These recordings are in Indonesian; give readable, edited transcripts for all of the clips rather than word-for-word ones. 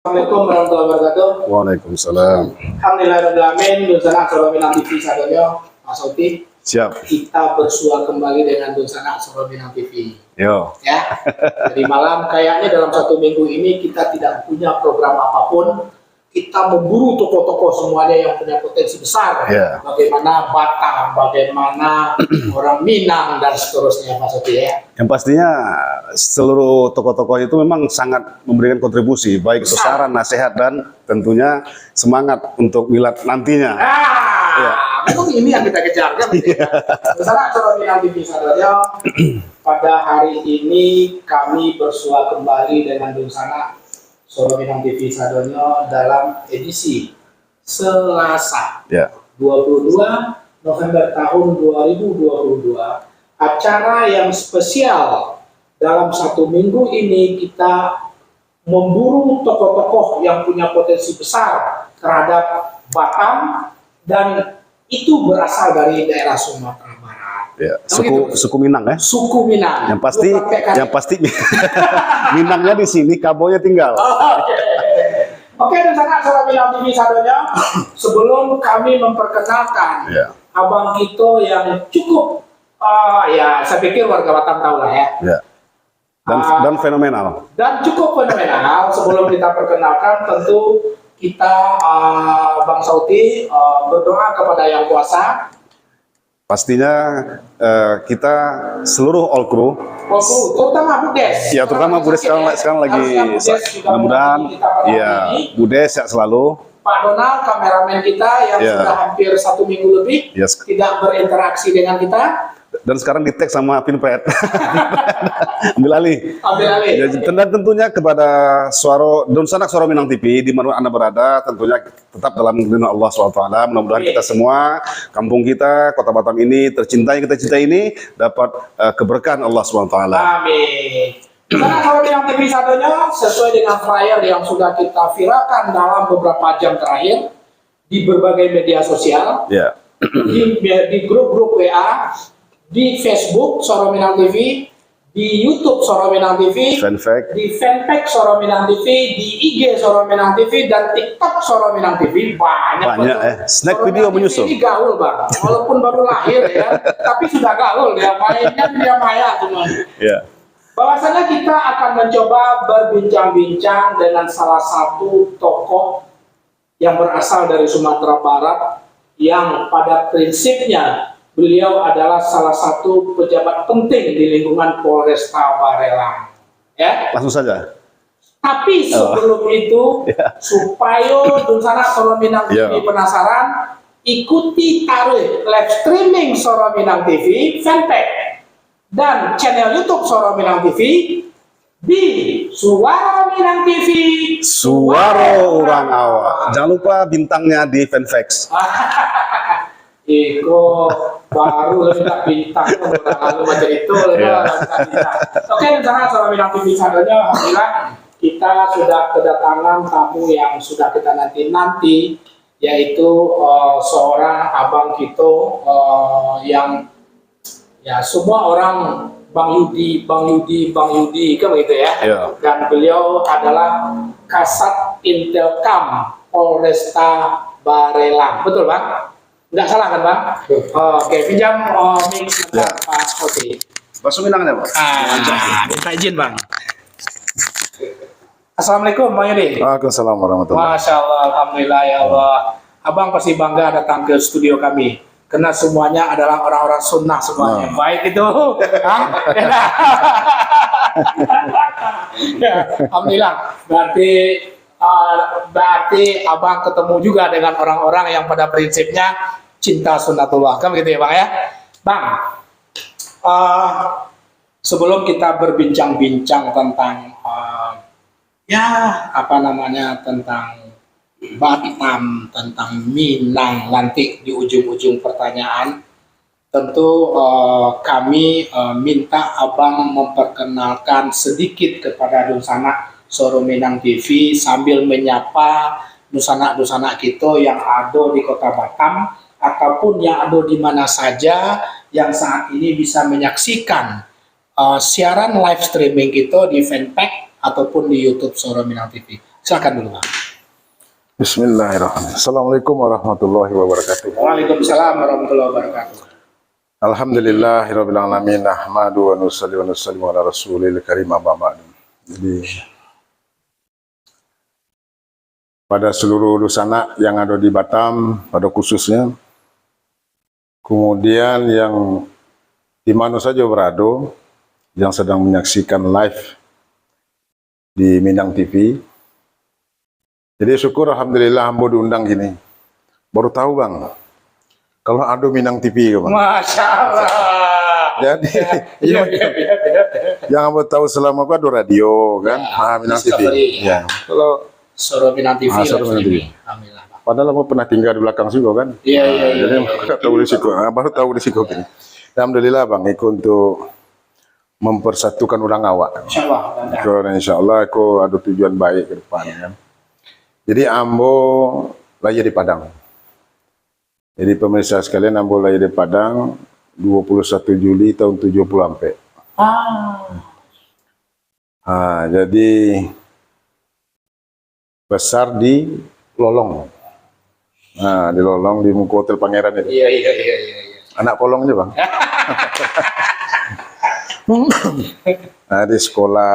Assalamualaikum warahmatullahi wabarakatuh. Waalaikumsalam. Alhamdulillahirrahmanirrahim. Donsana Sorominang TV sadonya, Mas Oti. Siap. Kita bersua kembali dengan Donsana Sorominang TV. Yo. Ya. Jadi malam kayaknya dalam 1 minggu ini kita tidak punya program apapun. Kita memburu tokoh-tokoh semuanya yang punya potensi besar. Yeah. Bagaimana Batam, bagaimana orang Minang dan seterusnya, Mas Oti ya. Yang pastinya seluruh tokoh-tokoh itu memang sangat memberikan kontribusi, baik itu saran, nasihat, dan tentunya semangat untuk milad nantinya. Ya. Memang ini yang kita kejar kan? Misalnya Sorominang TV saudara, pada hari ini kami bersua kembali dengan Donsana Sorominang TV sadonya dalam edisi Selasa 22 November tahun 2022, acara yang spesial. Dalam 1 minggu ini kita memburu tokoh-tokoh yang punya potensi besar terhadap Batam, dan itu berasal dari daerah Sumatera Barat. Ya, suku Minang ya. Suku Minang. Yang pasti Minangnya di sini, Kabonya tinggal. Oke, dan sangat Sorominang TV sadonya, sebelum kami memperkenalkan Abang Kito yang cukup, ya saya pikir warga Batam tahu lah ya. Dan fenomenal. Dan cukup fenomenal. Sebelum kita perkenalkan, tentu kita Bang Sauti berdoa kepada Yang Kuasa. Pastinya kita seluruh all crew, terutama Budes. Ya, terutama Budes sekarang lagi mudah-mudahan ya Budes sehat selalu. Pak Donald, kameramen kita yang sudah hampir 1 minggu lebih tidak berinteraksi dengan kita. Dan sekarang di tag sama Pinpret. Ambil alih. Ya, dan tentunya kepada Donsana Sorominang TV di mana Anda berada, tentunya tetap dalam lindungan Allah SWT. Mudah-mudahan kita semua, kampung kita, kota Batam ini, tercinta yang kita cintai ini, dapat keberkahan Allah SWT. Amin. Donsana Sorominang TV sadonya, sesuai dengan flyer yang sudah kita viralkan dalam beberapa jam terakhir di berbagai media sosial, di grup-grup WA, di Facebook Sorominang TV, di YouTube Sorominang TV, di fanpage Sorominang TV, di IG Sorominang TV, dan TikTok Sorominang TV. Banyak snack video menyusul. Ini gaul bang, walaupun baru lahir ya, tapi sudah gaul ya, mainnya dia maya teman. Bahwasanya kita akan mencoba berbincang-bincang dengan salah satu tokoh yang berasal dari Sumatera Barat, yang pada prinsipnya beliau adalah salah satu pejabat penting di lingkungan Polresta Barelang. Ya. Langsung saja. Tapi sebelum itu, supaya Donsana Sorominang TV penasaran, ikuti taruh live streaming Sorominang TV, fanpage, dan channel YouTube Sorominang TV di Suara Minang TV. Suaro Urang Awak. Jangan lupa bintangnya di fanpage. Iko baru lebih tak bintang lalu macam itu. Oke, Donsana Sorominang TV sadonya, alhamdulillah kita sudah kedatangan tamu yang sudah kita nanti, yaitu seorang Abang Kito yang ya semua orang Bang Yudi kan begitu ya. Dan beliau adalah Kasat Intelkam Polresta Barelang, betul Bang? Nggak salah kan Bang? Oke, pinjam mic Pak Oti. Bakso Minangnya Pak? Minta izin Bang. Assalamualaikum Bang Yudi. Waalaikumsalam warahmatullahi. Masya Allah, alhamdulillah ya Allah. Abang pasti bangga datang ke studio kami, karena semuanya adalah orang-orang sunnah semuanya. Baik itu. Alhamdulillah. Berarti Abang ketemu juga dengan orang-orang yang pada prinsipnya cinta sunnatullah, kan begitu ya Bang ya? Bang, sebelum kita berbincang-bincang tentang tentang Batam, tentang Minang nanti di ujung-ujung pertanyaan, tentu kami minta Abang memperkenalkan sedikit kepada Donsana Sorominang TV sambil menyapa Donsana kita yang ada di kota Batam ataupun yang ada di mana saja yang saat ini bisa menyaksikan siaran live streaming kita di fanpage ataupun di YouTube Sorominang TV. Silakan dulu, Bang. Bismillahirrahmanirrahim. Assalamualaikum warahmatullahi wabarakatuh. Waalaikumsalam warahmatullahi wabarakatuh. Alhamdulillahirabbil alamin. Nahmadu wa nusalli wa nusallimu ala rasulil karim amma ba'du. Jadi pada seluruh Lusana yang ada di Batam pada khususnya, kemudian yang di mana saja berada yang sedang menyaksikan live di Minang TV. Jadi syukur alhamdulillah ambo diundang gini. Baru tahu Bang, kalau ada Minang TV Bang. Masya Allah. Jadi Iya. yang ambo tahu selama gua ada radio kan, Minang TV. Discovery, Ya. Kalau Soro Minang TV. Soro Minang TV. Alhamdulillah, Bang. padahal ambo pernah tinggal di belakang juga kan. Iya. Jadi nggak tahu risiko. Baru tahu risiko gini. Alhamdulillah Bang, ikut untuk mempersatukan orang awak. Insya Allah. Insya Allah aku ada tujuan baik ke depan kan. Jadi ambo lahir di Padang. Jadi pemirsa sekalian, ambo lahir di Padang 21 Juli tahun 70 sampai. Jadi besar di Lolong. Nah, di Lolong di muka Hotel Pangeran itu. Iya. Anak kolong aja Bang. Nah, di sekolah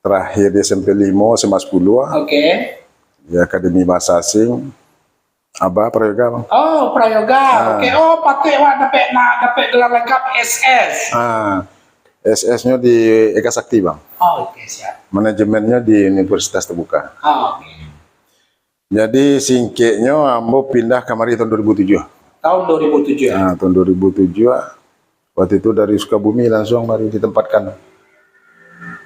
terakhir di SMP 5, SMA 10, Oke. di Akademi Bahasa Asing, Prayoga Bang. Oh, Prayoga. Oke. Oh, pakai dapat gelar lengkap SS. SS-nya di Eka Sakti Bang. Oh, oke, siap. Manajemennya di Universitas Terbuka. Oh, oke. Jadi singkatnya ambo pindah kamari tahun 2007. Tahun 2007 ya. Nah, tahun 2007 waktu itu dari Sukabumi langsung mari ditempatkan.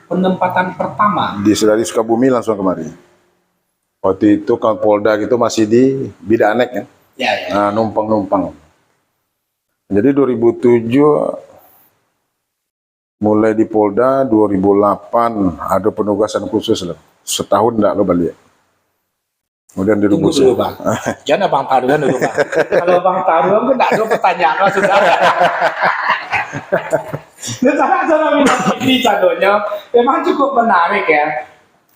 Penempatan pertama. Dari Sukabumi langsung kemari. Waktu itu kalau Polda gitu masih di Bidanek kan. Ya. Nah, numpang-numpang. Jadi 2007 mulai di Polda, 2008 ada penugasan khusus lah. Setahun enggak lo balik. Kemudian di Tunggu dulu, Bang. Jangan Bang Taruhan dulu, Bang. Kalau Bang Taruhan kan enggak ada pertanyaan sudah. Cara Minang TV contohnya memang cukup menarik ya.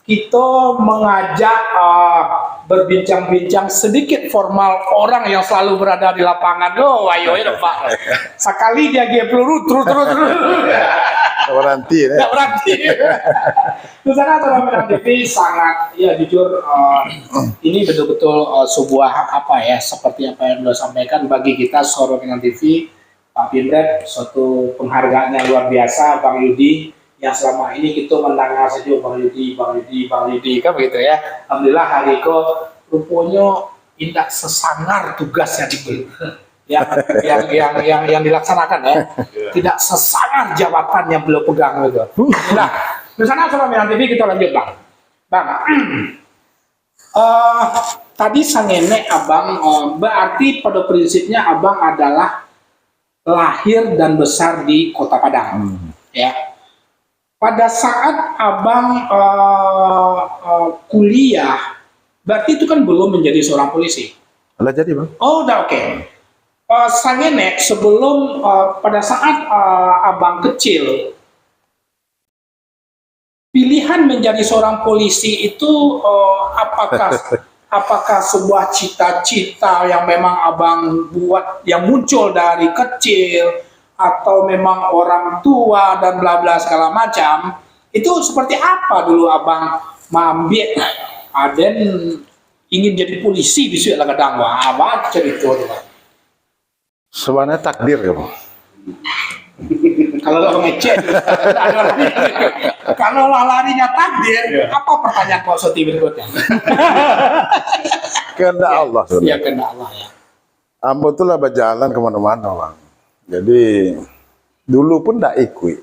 Kita mengajak berbincang-bincang sedikit formal orang yang selalu berada di lapangan. Oh, ayo ya Pak. Sekali dia peluru terus. Berhenti ya. Tidak berhenti. Terus cara Minang TV sangat ya jujur ini betul-betul sebuah seperti apa yang beliau sampaikan bagi kita Soro Minang TV. Pak Pindret, suatu penghargaan yang luar biasa, Bang Yudi, yang selama ini kita mendengar saja Bang Yudi, kan begitu ya. Alhamdulillah hari itu rupanya tidak sesangar tugasnya gitu. yang dilaksanakan ya, tidak sesangar jabatan yang beliau pegang gitu. Nah, di sana Soro Minang TV kita lanjut Bang. Tadi sangene Abang, berarti pada prinsipnya Abang adalah lahir dan besar di Kota Padang, ya. Pada saat Abang kuliah, berarti itu kan belum menjadi seorang polisi. Lah jadi Bang. Oh, udah oke. Sangene sebelum pada saat Abang kecil, pilihan menjadi seorang polisi itu apakah sebuah cita-cita yang memang Abang buat yang muncul dari kecil atau memang orang tua dan bla bla segala macam, itu seperti apa dulu Abang mambil Aden ingin jadi polisi di Suik Lagadang? Wah, apa cerita itu? Sebenarnya takdir ya Bang. Kalau lo ngecek, kalau larinya takdir, apa pertanyaan Pak Soti berikutnya? Kehendak Allah. Ya kehendak Allah ya. Ambo tuh lah berjalan kemana-mana Bang. Jadi dulu pun tidak ikut.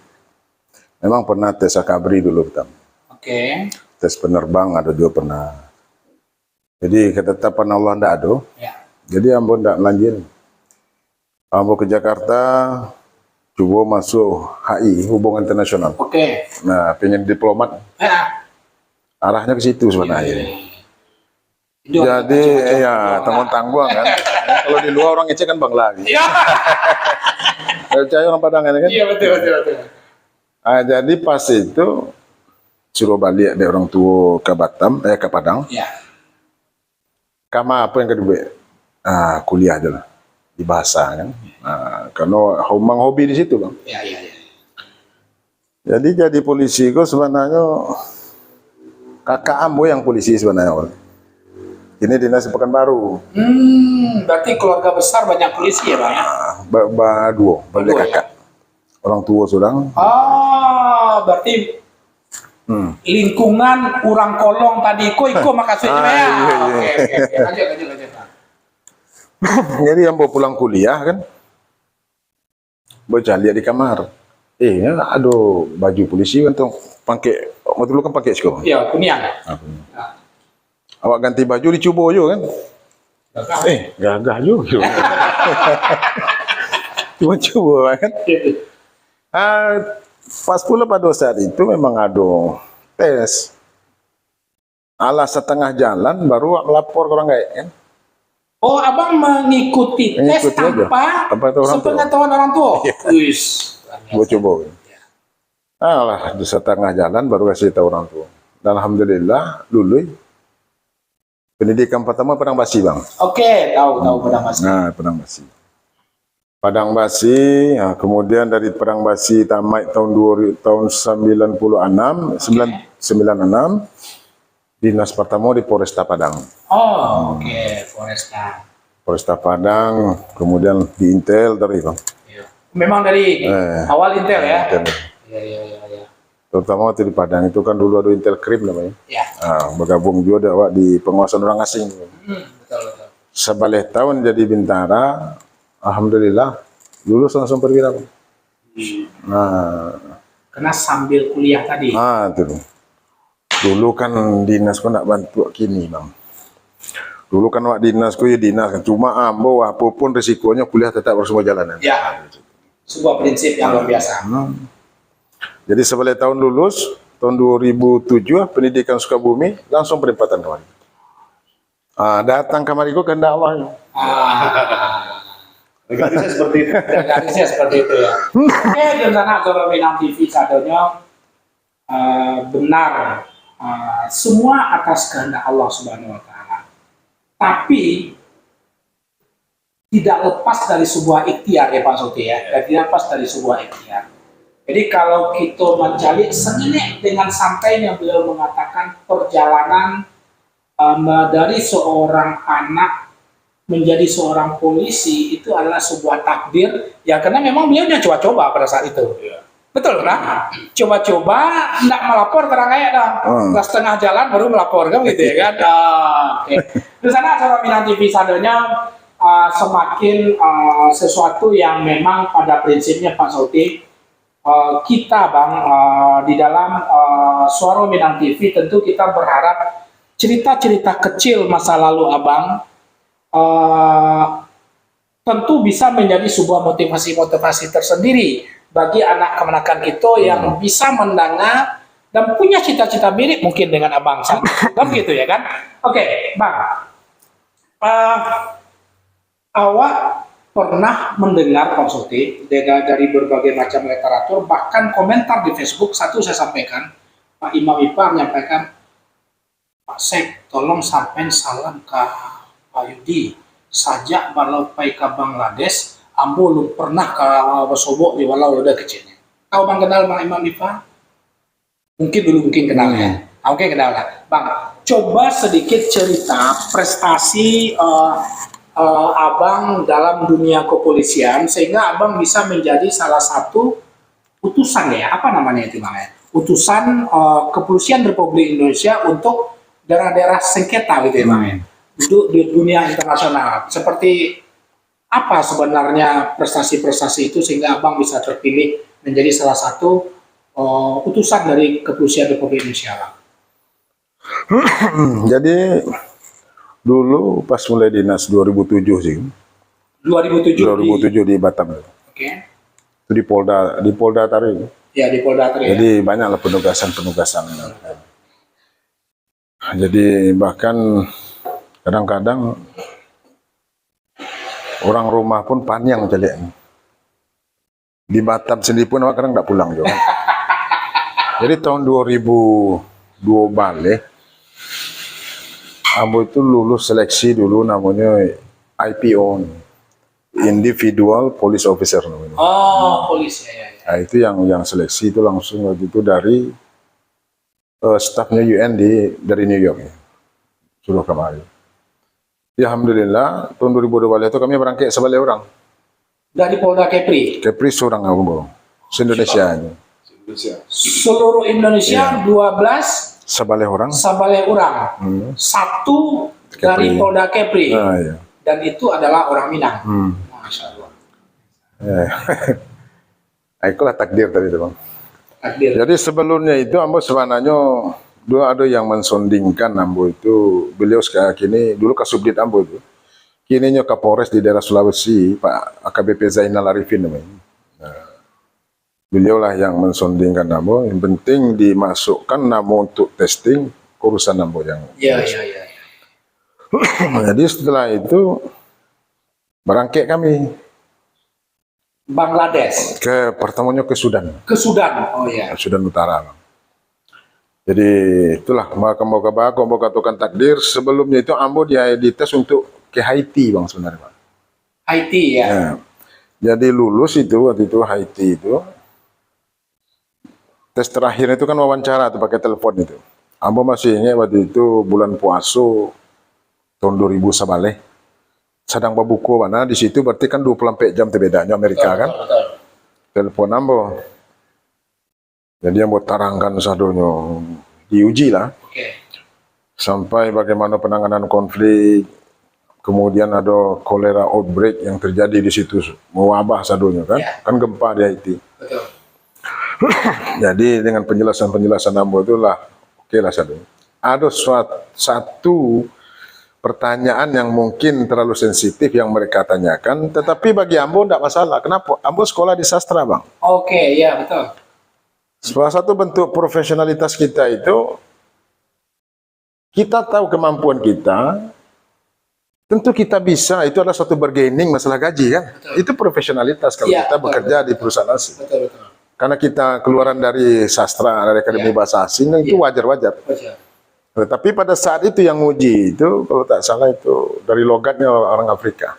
Memang pernah tes akabri dulu pertama. Oke. Tes penerbang ada juga pernah. Jadi ketetapan Allah tidak ada. Ya. Jadi ambo tidak lanjut. Ambo ke Jakarta, coba masuk HI, Hubungan Internasional. Oke. Nah, pengen diplomat. Arahnya ke situ sebenarnya. Jadi ya tanggung-tanggung kan. Kalau di luar orang ngecek kan Bang lagi. Iya. Percaya orang Padang ini kan. Iya betul. Nah, jadi pas itu suruh balik dari orang tua ke Batam, ke Padang. Ya. Kama apa yang kedua? Kuliah aja lah di bahasa kan. Karena memang hobi di situ bang. Ya, ya, ya. Jadi polisi kok sebenarnya kakak ambo yang polisi sebenarnya. Bang. Ini dinas Pekanbaru. Berarti keluarga besar banyak polisi ya bang ya? Dua, balik Dua, kakak. Orang tua sudah. Berarti lingkungan kurang kolong tadi iko makasihnya ya. Oke. Lanjut. Jadi yang mau pulang kuliah kan, bocah lihat di kamar. Ada baju polisi kan tuh, pakai waktu dulu kan pakai sekolah. Iya, kuningan. Awak ganti baju dicoba aja kan? Gagah juga. Cuma coba kan? Pas pula pada saat itu memang ada tes. Alas setengah jalan baru melapor ke orang gaib kan? Oh, abang mengikuti tes tanpa sepengetahuan orang tua. Wis. Gue coba. Alah, di setengah jalan baru kasih tahu orang tua. Dan alhamdulillah lulus. Pendidikan pertama Padang Basi bang. Oke, tahu Padang Basi. Padang Basi. Padang Basi, kemudian dari Padang Basi tamat tahun 96, 96, dinas pertama di Polresta Padang. Oke, Polresta Padang, kemudian di Intel tadi bang. Memang dari awal Intel ya? Iya. Terutama waktu di Padang itu kan dulu ada Intel Krim namanya. Iya. Bergabung juga ada di penguasaan orang asing. Betul. Sebalik tahun jadi bintara, alhamdulillah lulus langsung perwira. Karena sambil kuliah tadi. Itu. Dulu kan dinasku nak bantu kini bang. Dulu kan wak dinasku ya dinas kan. Cuma ambo apapun risikonya kuliah tetap harus berjalan. Ya. Sebuah prinsip yang luar biasa. Jadi sebalik tahun lulus, tahun 2007 pendidikan Sukabumi langsung penempatan kemarin. Datang kemari kok kehendak Allah. Garisnya seperti itu ya. Oke, dan Zoro Minang TV sadanya benar semua atas kehendak Allah Subhanahu Wa Taala. Tapi tidak lepas dari sebuah ikhtiar ya Pak Soti ya. Tidak lepas dari sebuah ikhtiar. Jadi kalau kita mencari sengenek dengan santainya beliau mengatakan perjalanan dari seorang anak menjadi seorang polisi itu adalah sebuah takdir ya karena memang beliau coba-coba pada saat itu. Betul kan? Coba-coba tidak melapor terang kayak setengah jalan baru melapor kan gitu ya kan. Oke. Di sana Zoro Minang TV sadanya semakin sesuatu yang memang pada prinsipnya Pak Soti kita bang di dalam Suara Minang TV tentu kita berharap cerita-cerita kecil masa lalu abang tentu bisa menjadi sebuah motivasi tersendiri bagi anak kemenakan kita yang bisa mendengar dan punya cita-cita mirip mungkin dengan abang kan gitu ya kan. Oke, bang, awak pernah mendengar Pak Soti dari berbagai macam literatur, bahkan komentar di Facebook, satu saya sampaikan, Pak Imam Ipar menyampaikan, Pak Sek, tolong sampein salam ke Pak Yudi, sajak balau pai ke Bangladesh, ambo lu pernah ke Wasobok di walau udah kecilnya. Kau bang kenal Bang Imam Ipar? Mungkin dulu mungkin kenalnya. Oke, kenal lah. Bang, coba sedikit cerita prestasi abang dalam dunia kepolisian sehingga abang bisa menjadi salah satu utusan ya apa namanya itu namanya utusan kepolisian Republik Indonesia untuk daerah-daerah sengketa gitu ya bang ya di dunia internasional. Seperti apa sebenarnya prestasi-prestasi itu sehingga abang bisa terpilih menjadi salah satu utusan dari kepolisian Republik Indonesia? Jadi dulu pas mulai dinas 2007 sih. 2007 di Batam. Oke. Itu di Polda Tari. Ya, di Polda Tari. Jadi banyaklah penugasan. Jadi bahkan kadang-kadang orang rumah pun panjang jadi. Di Batam sendiri pun kadang nggak pulang juga. Jadi tahun 2002 balik, Ambo itu lulus seleksi dulu namanya IPO, Individual Police Officer namanya. Oh, polisi ya. Nah, itu yang seleksi itu langsung waktu itu dari stafnya UN dari New York ya. Sudah kemarin. Ya, alhamdulillah tahun 2012 itu kami berangkat 11 orang. Dari Polda Kepri. Kepri seorang Ambo, se-Indonesia ini. Seluruh Indonesia 12 11 orang. Sabale orang. Satu dari Kepri. Polda Kepri. Nah, ya. Dan itu adalah orang Minang. Masya Allah. Nah, itulah takdir tadi itu, Bang. Takdir. Jadi sebelumnya itu Ambo sebenarnya dua ada yang mensondingkan Ambo itu, beliau sekarang kini dulu Kasubdit Ambo itu, kininya Kapolres di daerah Sulawesi, Pak AKBP Zainal Arifin namanya. Nah, beliau lah yang mensondingkan Ambo, yang penting dimasukkan nama untuk testing urusan Ambo yang. Iya. Jadi setelah itu berangkat kami Bangladesh. pertamanya ke Sudan. Ke Sudan. Oh iya. Sudan Utara. Bang. Jadi itulah moga-moga katakan takdir. Sebelumnya itu Ambo dites untuk ke Haiti, Bang, sebenarnya, Bang. Haiti ya. Ya. Jadi lulus itu waktu itu Haiti itu. Tes terakhir itu kan wawancara tuh pakai telepon itu. Ambo masih ingat waktu itu bulan puasa tahun 2000 sabale. Sedang babuku mana di situ berarti kan 24 jam bedanya Amerika kan. Betul. Telepon Ambo. Jadi Ambo tarangkan sadonyo diuji lah. Oke. Sampai bagaimana penanganan konflik, kemudian ada kolera outbreak yang terjadi di situ, mewabah sadonyo kan. Ya. Kan gempa di Haiti. Betul. Jadi dengan penjelasan Ambo itulah oke lah sadonyo. Ada satu pertanyaan yang mungkin terlalu sensitif yang mereka tanyakan, tetapi bagi Ambo tidak masalah. Kenapa? Ambo sekolah di sastra, Bang. Oke, ya betul. Salah satu bentuk profesionalitas kita itu, kita tahu kemampuan kita, tentu kita bisa, itu adalah suatu bargaining masalah gaji kan. Betul. Itu profesionalitas kalau Ya, kita betul, bekerja betul. di perusahaan asing. Betul. Karena kita keluaran dari sastra, dari akademi Ya. bahasa asing, itu wajar-wajar. Betul. Tetapi pada saat itu yang uji itu, kalau tak salah itu dari logatnya orang Afrika.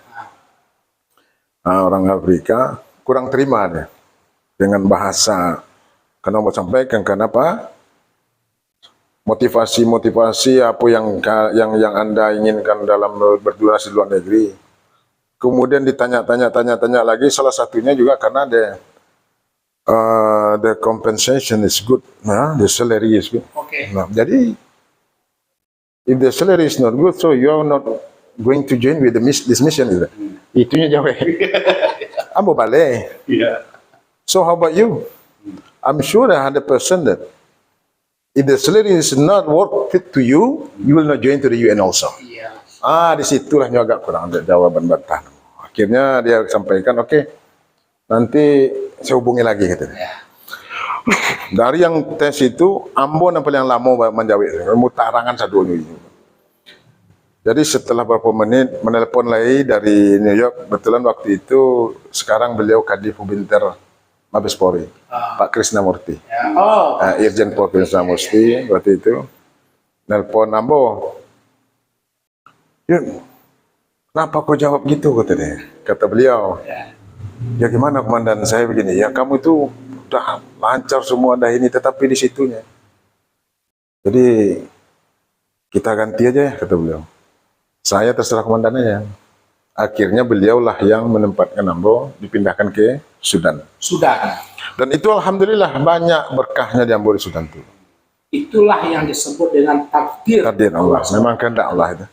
Nah, orang Afrika kurang terima deh dengan bahasa. Karena mau sampaikan kenapa? Motivasi apa yang Anda inginkan dalam berdurasi di luar negeri. Kemudian ditanya lagi, salah satunya juga karena the compensation is good, nah, the salary is good. Oke. Nah, jadi if the salary is not good, so you are not going to join with this mission, is it? Itunya jawab. Ambo balik. Iya. So how about you? I'm sure 100% that if the salary is not worth it to you, you will not join to the UN also. Iya. Disitulah agak kurang ada jawaban bantah. Akhirnya dia sampaikan, oke, nanti saya hubungi lagi gitu. Ya. Dari yang tes itu, Ambo yang paling lama menjawab, mutarangan sadunya ini. Jadi setelah beberapa menit menelpon lagi dari New York, kebetulan waktu itu sekarang beliau Kadif Hubinter Mabes Polri, Pak Krisnamurti. Ya. Oh. Irjen Pol Krisnamurti waktu itu nelpon Ambo. Yun, kenapa kau jawab gitu katanya? Kata beliau. Ya gimana komandan, saya begini, ya kamu itu udah lancar semua dah ini, tetapi di situnya. Jadi kita ganti aja ya, kata beliau. Saya terserah komandannya ya. Akhirnya beliaulah yang menempatkan Ambo dipindahkan ke Sudan. Sudan. Dan itu alhamdulillah banyak berkahnya di Ambo di Sudan itu. Itulah yang disebut dengan takdir. Takdir Allah, memang kehendak Allah itu.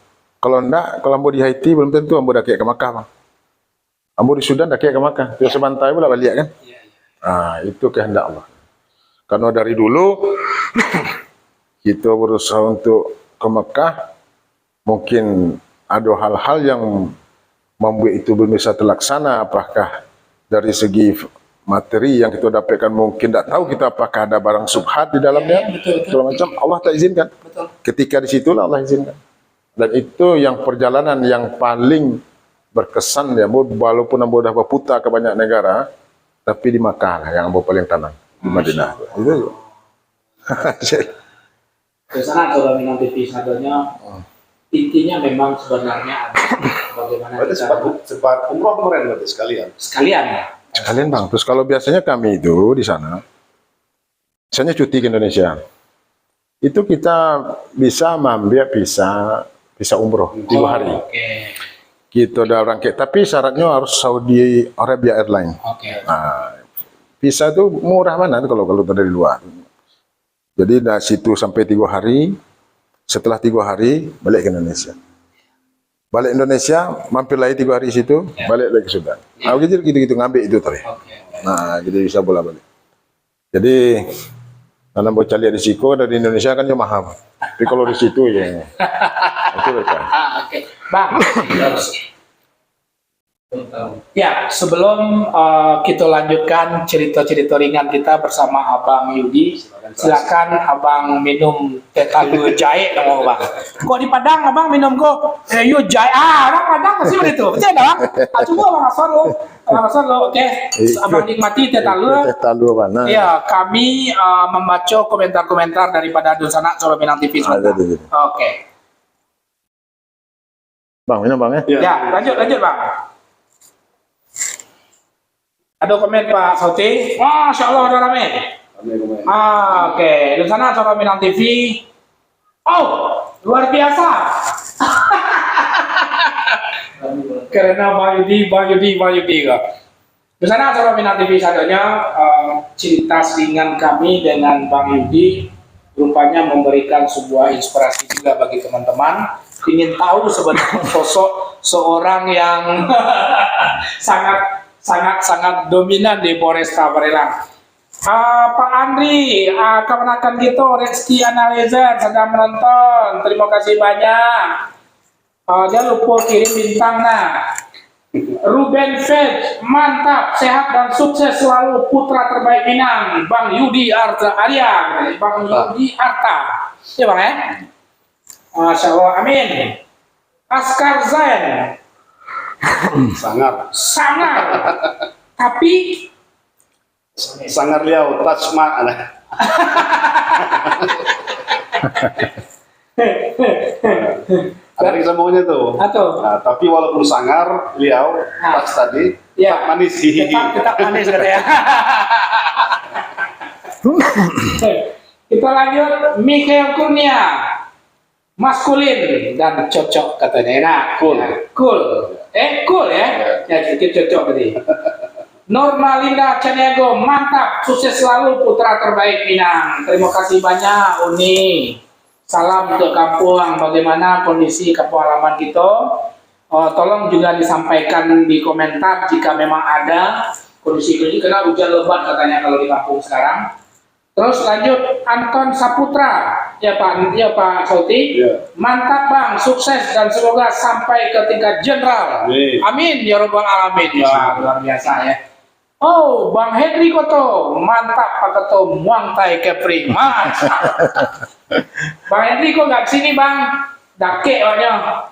Kalau enggak, kalau Ambo di Haiti belum tentu Ambo dah kayak ke Makkah, Bang. Ambo di Sudan dah kayak ke Makkah. Dia sebantai pula balik kan. Iya, iya. Itu kehendak Allah. Karena dari dulu kita berusaha untuk ke Mekah, mungkin ada hal-hal yang membuat itu belum bisa terlaksana. Apakah dari segi materi yang kita dapatkan mungkin tidak tahu kita apakah ada barang subhat di dalamnya, betul. segala macam. Allah tak izinkan. Betul. Ketika di situlah Allah izinkan. Dan itu yang perjalanan yang paling berkesan ya, walaupun Ambo dah berputar ke banyak negara, tapi di Makkah lah yang Ambo paling tenang, di Madinah. Itu. Di sana Soro Minang TV sadonya intinya memang sebenarnya bagaimana Berarti sempat umroh kemarin berarti sekalian. sekalian ya. Sekalian Bang, terus kalau biasanya kami itu di sana, misalnya cuti ke Indonesia, itu kita bisa mampir bisa umroh 3 hari. Oke. Gitu udah rangkaian, tapi syaratnya harus Saudi Arabia Airlines. Oke. Nah, visa itu murah mana tuh kalau dari luar. Jadi dari situ sampai 3 hari, setelah 3 hari balik ke Indonesia. Balik Indonesia, mampir lagi 3 hari situ, balik lagi ke Sudan. Nah, gitu ngambil itu tadi. Oke. Nah, jadi bisa bolak-balik. Jadi karena bocah lihat risiko dari Indonesia kan ya mahal. Tapi kalau di situ ya itu mereka. Oke. Bang. Ya, sebelum kita lanjutkan cerita-cerita ringan kita bersama Abang Yudi, silakan Abang minum teh talu jahe dong Bang. Kok di Padang Abang minum kok yo jahe? Orang Padang pasti begitu. Betul Bang? Coba Abang rasa lo. Oke. Abang nikmati teh talu. Teh talu apa? Nah, Ya, kami membaca komentar-komentar daripada Donsana Soro Minang TV. Oke. Bang, minum Bang ya. Ya, lanjut Bang. Ada komen Pak Sauti? Masya Allah ada rame. Oke. Di sana Soro Minang TV. Oh, luar biasa. Karena Bang Yudi. Di sana Soro Minang TV sadonya cerita ringan kami dengan Bang Yudi rupanya memberikan sebuah inspirasi juga bagi teman-teman. Ingin tahu sebenarnya sosok seorang yang sangat dominan di Polresta Barelang. Pak Andri, kemenakan gitu, Rezeki Analizer sedang menonton. Terima kasih banyak. Jangan lupa kirim bintang nah. Ruben Fed, mantap, sehat dan sukses selalu putra terbaik Minang, Bang Yudi Arta Arya, Bang Yudi Arta. Ya Bang ya. Masya Allah, amin. Askar Zain. Sangar. Tapi Sangar liau tasma ada. Ada yang sambungnya tuh. Atau Nah, tapi walaupun sangar liau tas tadi ya, tetap manis tetap manis katanya. Kita lanjut Michael Kurnia. Maskulin dan cocok katanya. Nah, cool ya. Ya sedikit cocok tadi. Normalinda Caniago, mantap, sukses selalu putra terbaik Minang. Terima kasih banyak Uni. Salam untuk kampung. Bagaimana kondisi kampung halaman kita? Tolong juga disampaikan di komentar jika memang ada kondisi karena hujan lebat katanya kalau di kampung sekarang. Terus lanjut Anton Saputra, ya Pak Sauti, Ya. Mantap Bang, sukses dan semoga sampai ke tingkat jenderal. Amin ya robbal alamin. Ya luar biasa ya. Oh Bang Henry Koto, mantap Pak Keto, Muang Tai Kepri, mantap. Bang Henry kok nggak kesini Bang? Dake banyak.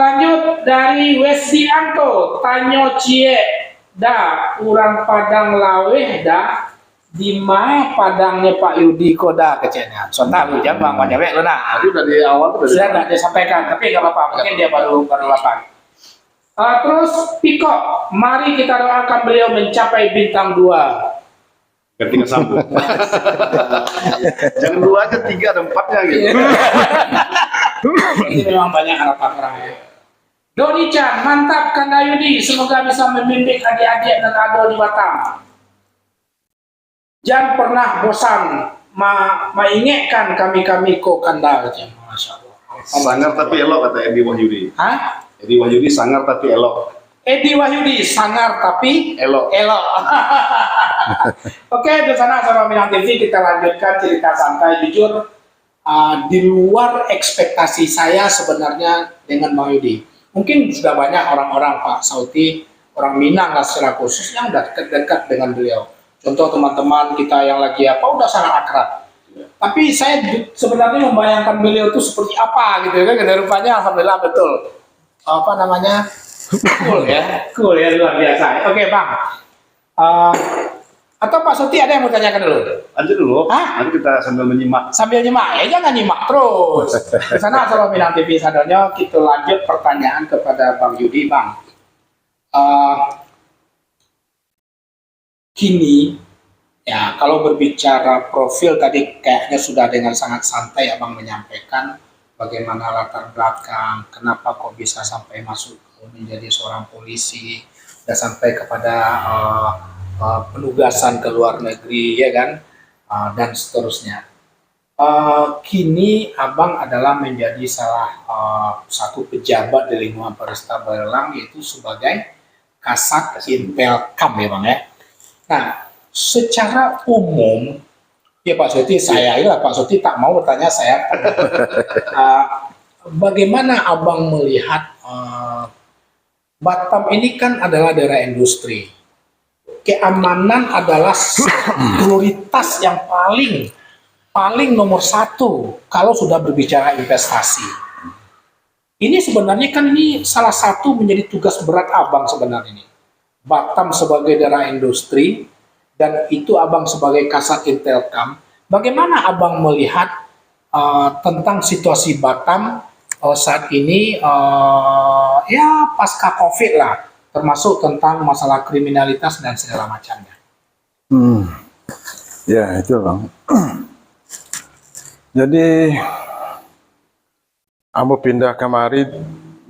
Lanjut dari Westi Anto, Tanyo Cie, da urang Padang Laweh da. Di mana Padangnya Pak Yudi Koda kecilnya. Soalnya lu jangan Bang Jawek lu nah. Tadi udah di awal tuh Sudah tidak disampaikan, tapi nggak apa-apa. Mungkin dia baru lapang. Terus Piko, mari kita doakan beliau mencapai bintang 2. Ketika sambung. Jangan 2 aja, 3 ada 4-nya gitu. Ini memang banyak orang ya. Doni Chan, mantap Kanda Yudi. Semoga bisa membimbing adik-adik dan ado di Batam. Jangan pernah bosan mengingatkan kami ko Kanda. Masya Allah. Sangar tapi elok kata Edi Wahyudi. Hah? Edi Wahyudi sangar tapi elok. Edi Wahyudi sangar tapi Elok. Oke, di sana Soro Minang TV kita lanjutkan cerita santai jujur. Di luar ekspektasi saya sebenarnya dengan Bang Yudi. Mungkin sudah banyak orang-orang Pak Sauti, orang Minang lah secara khusus yang udah dekat-dekat dengan beliau. Contoh teman-teman kita yang lagi udah sangat akrab. Tapi saya sebenarnya membayangkan beliau itu seperti apa gitu kan, dan rupanya alhamdulillah betul. Apa namanya? Cool ya luar biasa. Oke Bang. Atau Pak Suti ada yang mau tanyakan dulu? Lanjut dulu. Hah? Nanti kita sambil menyimak. Sambil nyimak, ya jangan nyimak terus. Di sana Soro Minang TV sadarnya kita lanjut pertanyaan kepada Bang Yudi, Bang. Kini, ya kalau berbicara profil tadi kayaknya sudah dengan sangat santai Abang menyampaikan bagaimana latar belakang, kenapa kok bisa sampai masuk menjadi seorang polisi, dan sampai kepada penugasan ke luar negeri, ya kan, dan seterusnya. Kini Abang adalah menjadi salah satu pejabat di lingkungan Polresta Barelang, yaitu sebagai Kasat Intelkam, ya Bang ya. Nah, secara umum, ya Pak Suti, Pak Suti tak mau bertanya, saya bagaimana Abang melihat Batam ini kan adalah daerah industri. Keamanan adalah prioritas yang paling nomor satu kalau sudah berbicara investasi. Ini sebenarnya kan ini salah satu menjadi tugas berat Abang sebenarnya ini. Batam sebagai daerah industri dan itu Abang sebagai Kasat Intelkam. Bagaimana Abang melihat tentang situasi Batam saat ini ya pasca COVID lah, termasuk tentang masalah kriminalitas dan segala macamnya. Ya itu Bang. Jadi Ambo pindah kemari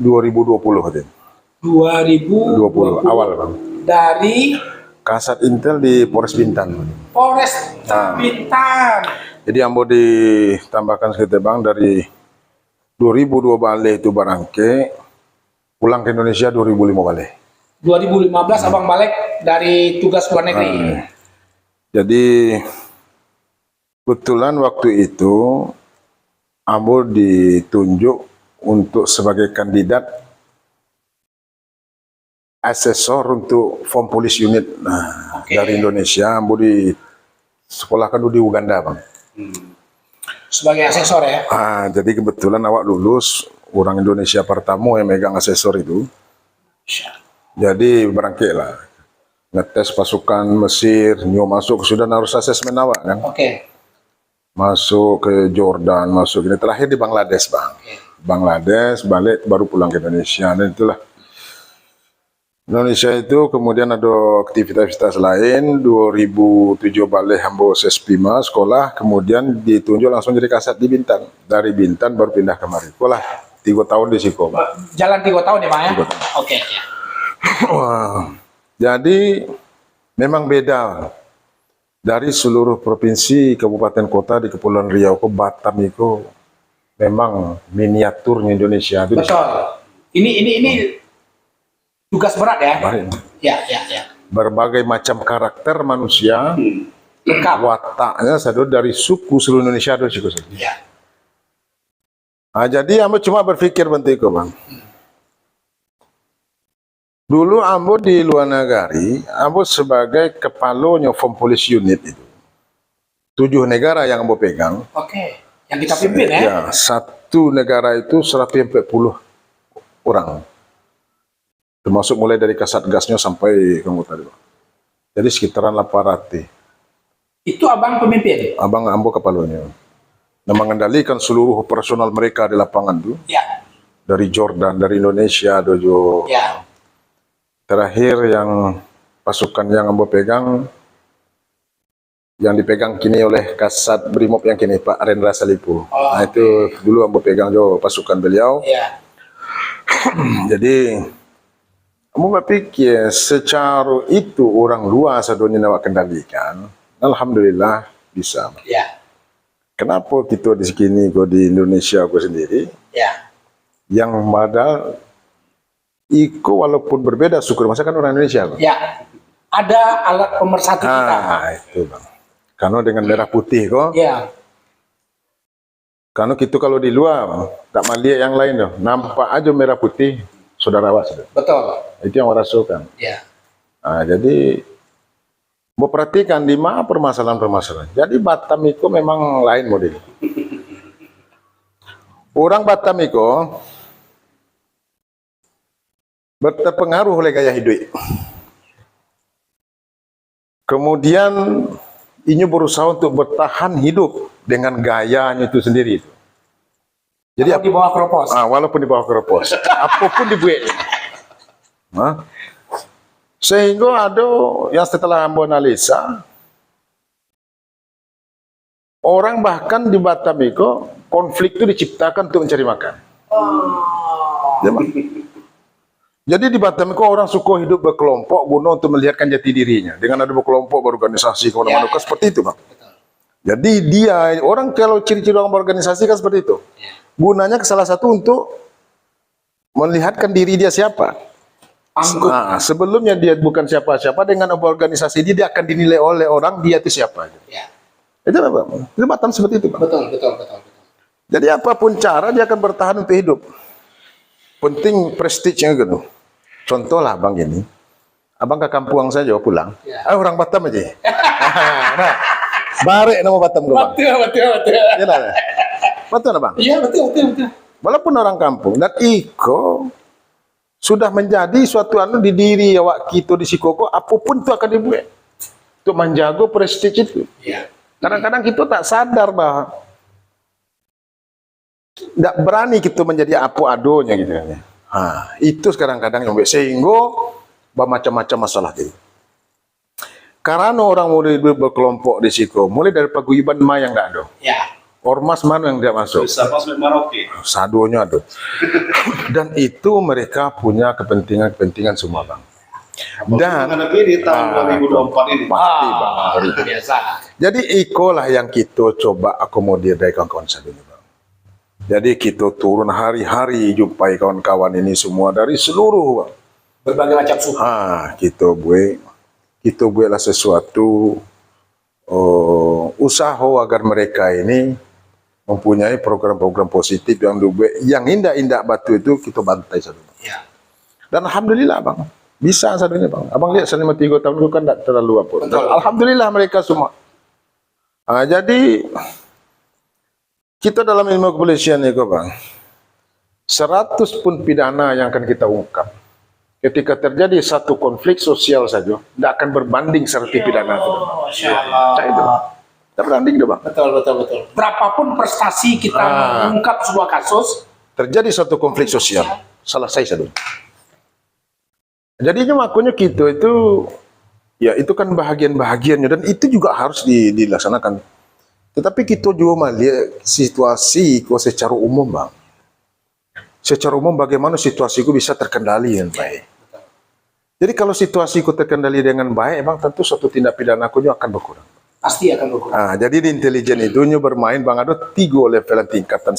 2020 katanya. 2020 awal Bang. Dari Kasat Intel di Polres Bintan. Polres Bintan. Jadi Ambo ditambahkan sekitar Bang dari 2002 balik itu barangke pulang ke Indonesia 2005 balik. 2015 Abang balik dari tugas luar negeri. Jadi kebetulan waktu itu Ambo ditunjuk untuk sebagai kandidat asesor untuk Form Police Unit dari Indonesia. Ambo di sekolahkan dulu di Uganda Bang. Sebagai asesor ya? Jadi kebetulan awak lulus, orang Indonesia pertama yang megang asesor itu. Jadi berangkat lah, ngetes pasukan Mesir, masuk sudah harus asesmen awak kan. Masuk ke Jordan, masuk ini terakhir di Bangladesh Bang. Bangladesh balik baru pulang ke Indonesia, dan itulah Indonesia itu kemudian ada aktivitas lain. 2007 balik Hambo Sespima sekolah, kemudian ditunjuk langsung jadi kasat di Bintan. Dari Bintan baru pindah kemari. Sekolah 3 tahun di Siko, Pak. Jalan 3 tahun ya, Pak ya? Oke. Jadi memang beda dari seluruh provinsi, kabupaten kota di Kepulauan Riau ke Batam itu memang miniaturnya Indonesia. Betul. Ini tugas berat ya? Ya. Berbagai macam karakter manusia, wataknya satu dari suku seluruh Indonesia ada suku. Ya. Jadi Ambo cuma berpikir bentuk Bang. Dulu Ambo di luar negeri, Ambo sebagai kepalanya Form Police Unit itu. 7 negara yang Ambo pegang. Yang kita pimpin ya? Ya, satu negara itu 140 orang. Termasuk mulai dari kasat gasnya sampai anggota tadi. Jadi sekitaran 800. Itu Abang pemimpin? Abang Ambo kepalanya. Dan mengendalikan seluruh operasional mereka di lapangan itu. Ya. Dari Jordan, dari Indonesia, dojo. Ya. Terakhir yang pasukan yang Ambo pegang, yang dipegang kini oleh Kasat Brimob yang kini Pak Rendra Salipu. Nah itu dulu Ambo pegang jo pasukan beliau. Ya. Jadi kamu berpikir secara itu orang luar sadonya nak kendalikan, alhamdulillah bisa. Ya. Kenapa kita di sini, kok di Indonesia kok sendiri? Ya. Yang padahal iko walaupun berbeda suku, masa kan orang Indonesia. Bang. Ya. Ada alat pemersatu kita. Itu Bang. Karena dengan merah putih kok. Ya. Karena kita kalau di luar, Bang, tak melihat yang lain loh. Nampak aja merah putih, saudara was. Betul. Itu yang rasakan. Ya. Jadi mau perhatikan di mana permasalahan-permasalahan. Jadi Batam itu memang lain model. Orang Batam itu berpengaruh oleh gaya hidup. Kemudian ini berusaha untuk bertahan hidup dengan gayanya itu sendiri. Jadi Atau di bawah keropos. walaupun di bawah keropos, apapun dibuat. Sehingga ada yang setelah ambo analisa, orang bahkan di Batam itu konflik itu diciptakan untuk mencari makan. Ya, Bang. Jadi di Batam itu orang suka hidup berkelompok guna untuk melihatkan jati dirinya. Dengan ada berkelompok berorganisasi kemana-mana, kan seperti itu, Bang. Jadi dia orang kalau ciri-ciri orang berorganisasi kan seperti itu. Gunanya ke salah satu untuk melihatkan diri dia siapa. Nah, sebelumnya dia bukan siapa-siapa, dengan organisasi dia akan dinilai oleh orang dia itu siapa. Ya. Itu apa? Itu Batam seperti itu, Bang. Betul. Jadi apapun cara dia akan bertahan untuk hidup. Penting prestige-nya gitu. Contoh lah Bang ini. Abang ke kampung saja pulang. Ya. Orang Batam aja. Nah, barek nama Batam gue, Bang. Betul. Ya, nah. Betul, Bang. Iya, betul. Walaupun orang kampung dan iko sudah menjadi suatu di diri awak kita di Sikoko, apapun itu akan dibuat untuk menjaga prestige itu. Iya. Kadang-kadang kita tak sadar bahwa tidak berani kita menjadi apa adonya gitu kan. Itu kadang-kadang yang sehingga bermacam-macam masalah itu. Karena orang mulai berkelompok di situ, mulai dari paguyuban yang nggak ada. Ya. Ormas mana yang tidak masuk? Bisa pas Maroke. Sadonya ada. Dan itu mereka punya kepentingan semua, Bang. Dan menghadapi di tahun 2024 ini. pasti, Bang. Biasa. Jadi ikolah yang kita coba akomodir dari kawan-kawan ini, Bang. Jadi kita turun hari-hari jumpai kawan-kawan ini semua dari seluruh, Bang. Berbagai macam suku. Kita buatlah sesuatu usaha agar mereka ini mempunyai program-program positif yang indah-indah batu itu kita bantai satu. Ya. Dan alhamdulillah, Bang, bisa satunya, Bang. Abang lihat selama 3 tahun itu kan tidak terlalu apa. Dan alhamdulillah mereka semua. Jadi kita dalam ilmu kepolisian itu, Bang, 100 pun pidana yang akan kita ungkap. Ketika terjadi satu konflik sosial saja, tidak akan berbanding 100 pidana itu. Masya Allah. Itu. Tidak berbanding itu, Bang. Betul. Berapapun prestasi kita mengungkap sebuah kasus, Terjadi satu konflik sosial, selesai saja. Jadinya makanya kita itu, ya itu kan bahagian-bahagiannya, dan itu juga harus dilaksanakan. Tetapi kita juga melihat situasi secara umum, Bang. Secara umum bagaimana situasiku bisa terkendali dengan baik. Jadi kalau situasiku terkendali dengan baik, Bang, tentu suatu tindak pidana aku akan berkurang. pasti akan berkurang. Jadi di intelijen itu bermain, Bang, ada 3 levelan tingkatan.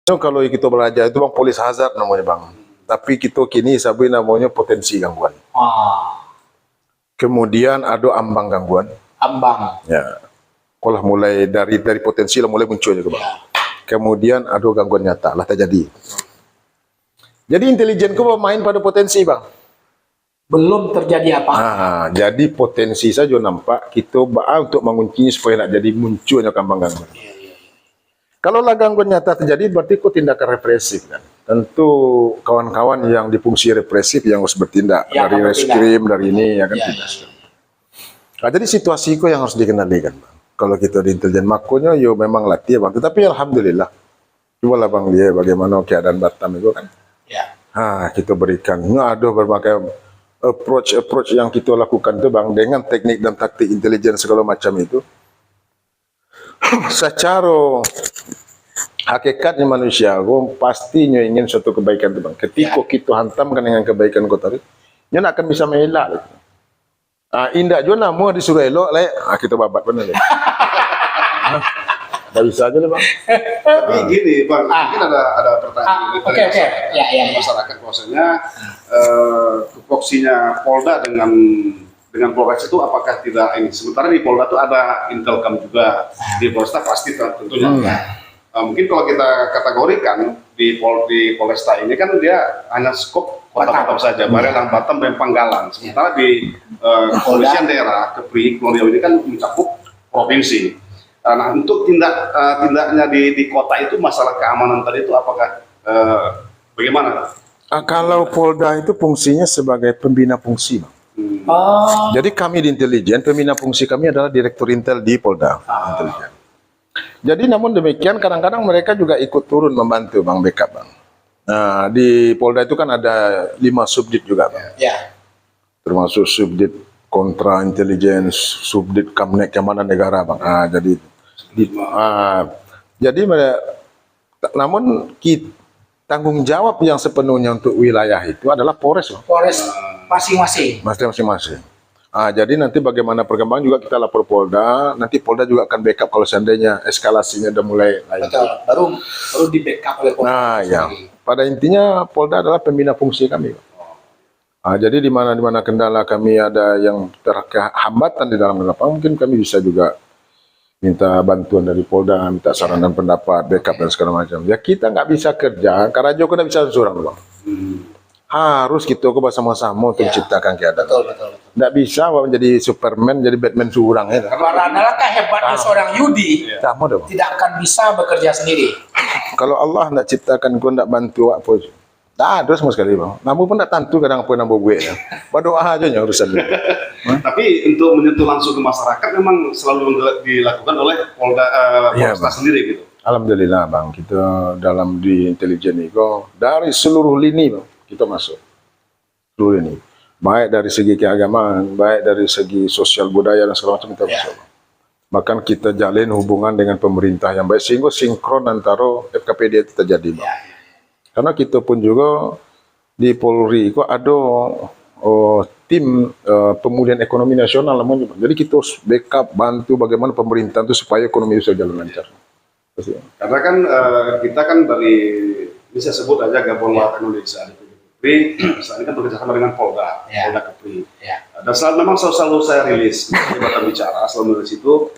So, kalau kita belajar itu, Bang, polis hazard namanya, Bang. Tapi kita kini sabi namanya potensi gangguan. Kemudian ada ambang gangguan. Ambang. Ya. Kalau mulai dari potensi lah mulai muncul juga, Bang. Kemudian ada gangguan nyata lah terjadi. Jadi intelijen ku bermain pada potensi, Bang. Belum terjadi apa. Jadi potensi saja nampak kita untuk menguncinya supaya nak jadi munculnya ambang gangguan. Kalau lah gangguan nyata terjadi, berarti itu tindakan represif, kan. Tentu kawan-kawan yang di fungsi represif yang harus bertindak, Ya, dari reskrim, dari ini ya kan tidak. Jadi situasi itu yang harus dikendalikan, Bang. Kalau kita di intelijen, makanya yo memang latih, Bang. Tetapi alhamdulillah, coba lah, Bang, lihat bagaimana keadaan Batam itu kan. Ya. Kita berikan. Ada berbagai approach yang kita lakukan itu, Bang, dengan teknik dan taktik intelijen segala macam itu. Secara hakikatnya manusia, pastinya ingin suatu kebaikan itu, Bang. Ketika kita hantamkan dengan kebaikan kota itu, dia akan bisa mengelak. Indah juga namu disuruh elok, kita babat benar. Tidak bisa aja, Bang. Tapi gini, Bang, mungkin ada pertanyaan Oke. Ya. masyarakat bahwasanya tupoksinya Polda dengan Polres itu apakah tidak ini? Sementara di Polda itu ada Intelkam juga, di Polresta pasti tentunya. Mungkin kalau kita kategorikan di Polresta ini kan dia hanya skop kota Batam saja, Barelang, Batam, dan Panggalan. Sementara di kepolisian daerah Kepri, Kulon Riau ini kan mencakup provinsi. Nah, untuk tindaknya di kota itu masalah keamanan tadi itu apakah bagaimana? Kalau Polda itu fungsinya sebagai pembina fungsi, Bang. Oh. Jadi kami di intelijen, pembina fungsi kami adalah direktur intel di Polda Intelijen. Jadi namun demikian kadang-kadang mereka juga ikut turun membantu Bang, backup Bang. Nah di Polda itu kan ada 5 subdit juga Bang. Ya. Termasuk subdit kontra intelijen, subdit Kamnek Keamanan Negara Bang. Jadi namun tanggung jawab yang sepenuhnya untuk wilayah itu adalah Polres Bang. Polres masing-masing. Masing-masing. Jadi nanti bagaimana perkembangan juga kita lapor Polda, nanti Polda juga akan backup kalau seandainya eskalasinya udah mulai naik. Betul. Baru di backup oleh Polda. Nah, ya. Pada intinya Polda adalah pembina fungsi kami. Jadi di mana kendala kami ada yang terhambatan di dalam lapangan, mungkin kami bisa juga minta bantuan dari Polda, minta saran dan pendapat, backup dan segala macam. Ya kita nggak bisa kerja, karena Joko nggak bisa seorang Bang. Harus kita bersama-sama untuk menciptakan keadaan. Betul. Nggak bisa menjadi Superman, jadi Batman seorang ya. Karena hebatnya seorang Yudi tidak akan bisa bekerja sendiri. Kalau Allah nggak ciptakan kau nggak bantu apa, nggak ada sama sekali Bang. Namun pun nggak tentu kadang apa nambah gue ya. Berdoa aja ya urusan. Tapi untuk menyentuh langsung ke masyarakat memang selalu dilakukan oleh Polresta sendiri gitu. Alhamdulillah Bang, kita dalam di intelijen itu dari seluruh lini Bang, kita masuk seluruh lini. Baik dari segi keagamaan, baik dari segi sosial budaya dan segala macam kita masuk. Bahkan kita jalin hubungan dengan pemerintah yang baik sehingga sinkron antara FKPD itu terjadi Bang. Karena kita pun juga di Polri itu ada tim pemulihan ekonomi nasional namanya. Jadi kita harus backup, bantu bagaimana pemerintah itu supaya ekonomi bisa jalan lancar. Karena kan kita kan dari, ini saya sebut aja Gabungan Warga Indonesia di Kepri, saat ini kan bekerjasama dengan Polda, Polda Kepri. Dan memang selalu saya rilis, jabatan bicara selalu dari situ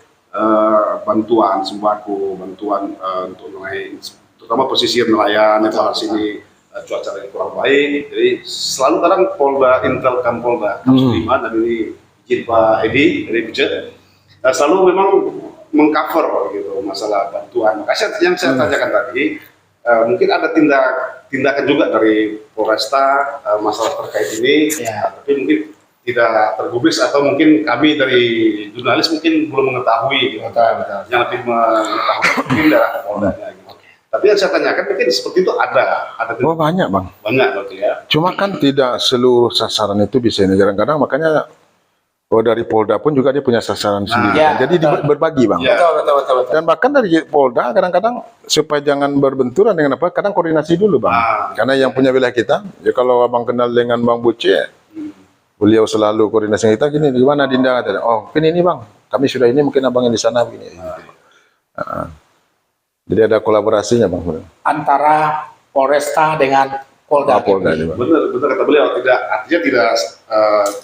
bantuan sembako, bantuan untuk nelayan, terutama pesisir nelayan yang pada sini cuaca yang kurang baik. Jadi selalu kadang Polda, Intel Kampolda, Kapsulima dan ini izin Pak Edi Budget, selalu memang mengcover gitu masalah bantuan. Makanya yang saya tanyakan tadi, mungkin ada tindakan juga dari Polresta masalah terkait ini, tapi mungkin tidak tergubris atau mungkin kami dari jurnalis mungkin belum mengetahui gitu. Yang lebih mengetahui mungkin dari Poldanya gitu. Tapi yang saya tanyakan mungkin seperti itu ada Banyak Bang. Banyak berarti ya. Cuma kan tidak seluruh sasaran itu bisa ini, kadang-kadang makanya dari Polda pun juga dia punya sasaran sendiri. Jadi berbagi Bang. Betul. Dan bahkan dari Polda kadang-kadang supaya jangan berbenturan dengan apa, kadang koordinasi dulu Bang. Karena yang punya wilayah kita, ya kalau Abang kenal dengan Bang Buce, beliau selalu koordinasi kita gini, gimana Dinda? Oh, ini Bang, kami sudah ini, mungkin Abang yang di sana begini. Jadi ada kolaborasinya Bang. Antara Polresta dengan Polda. Benar kata beliau, artinya tidak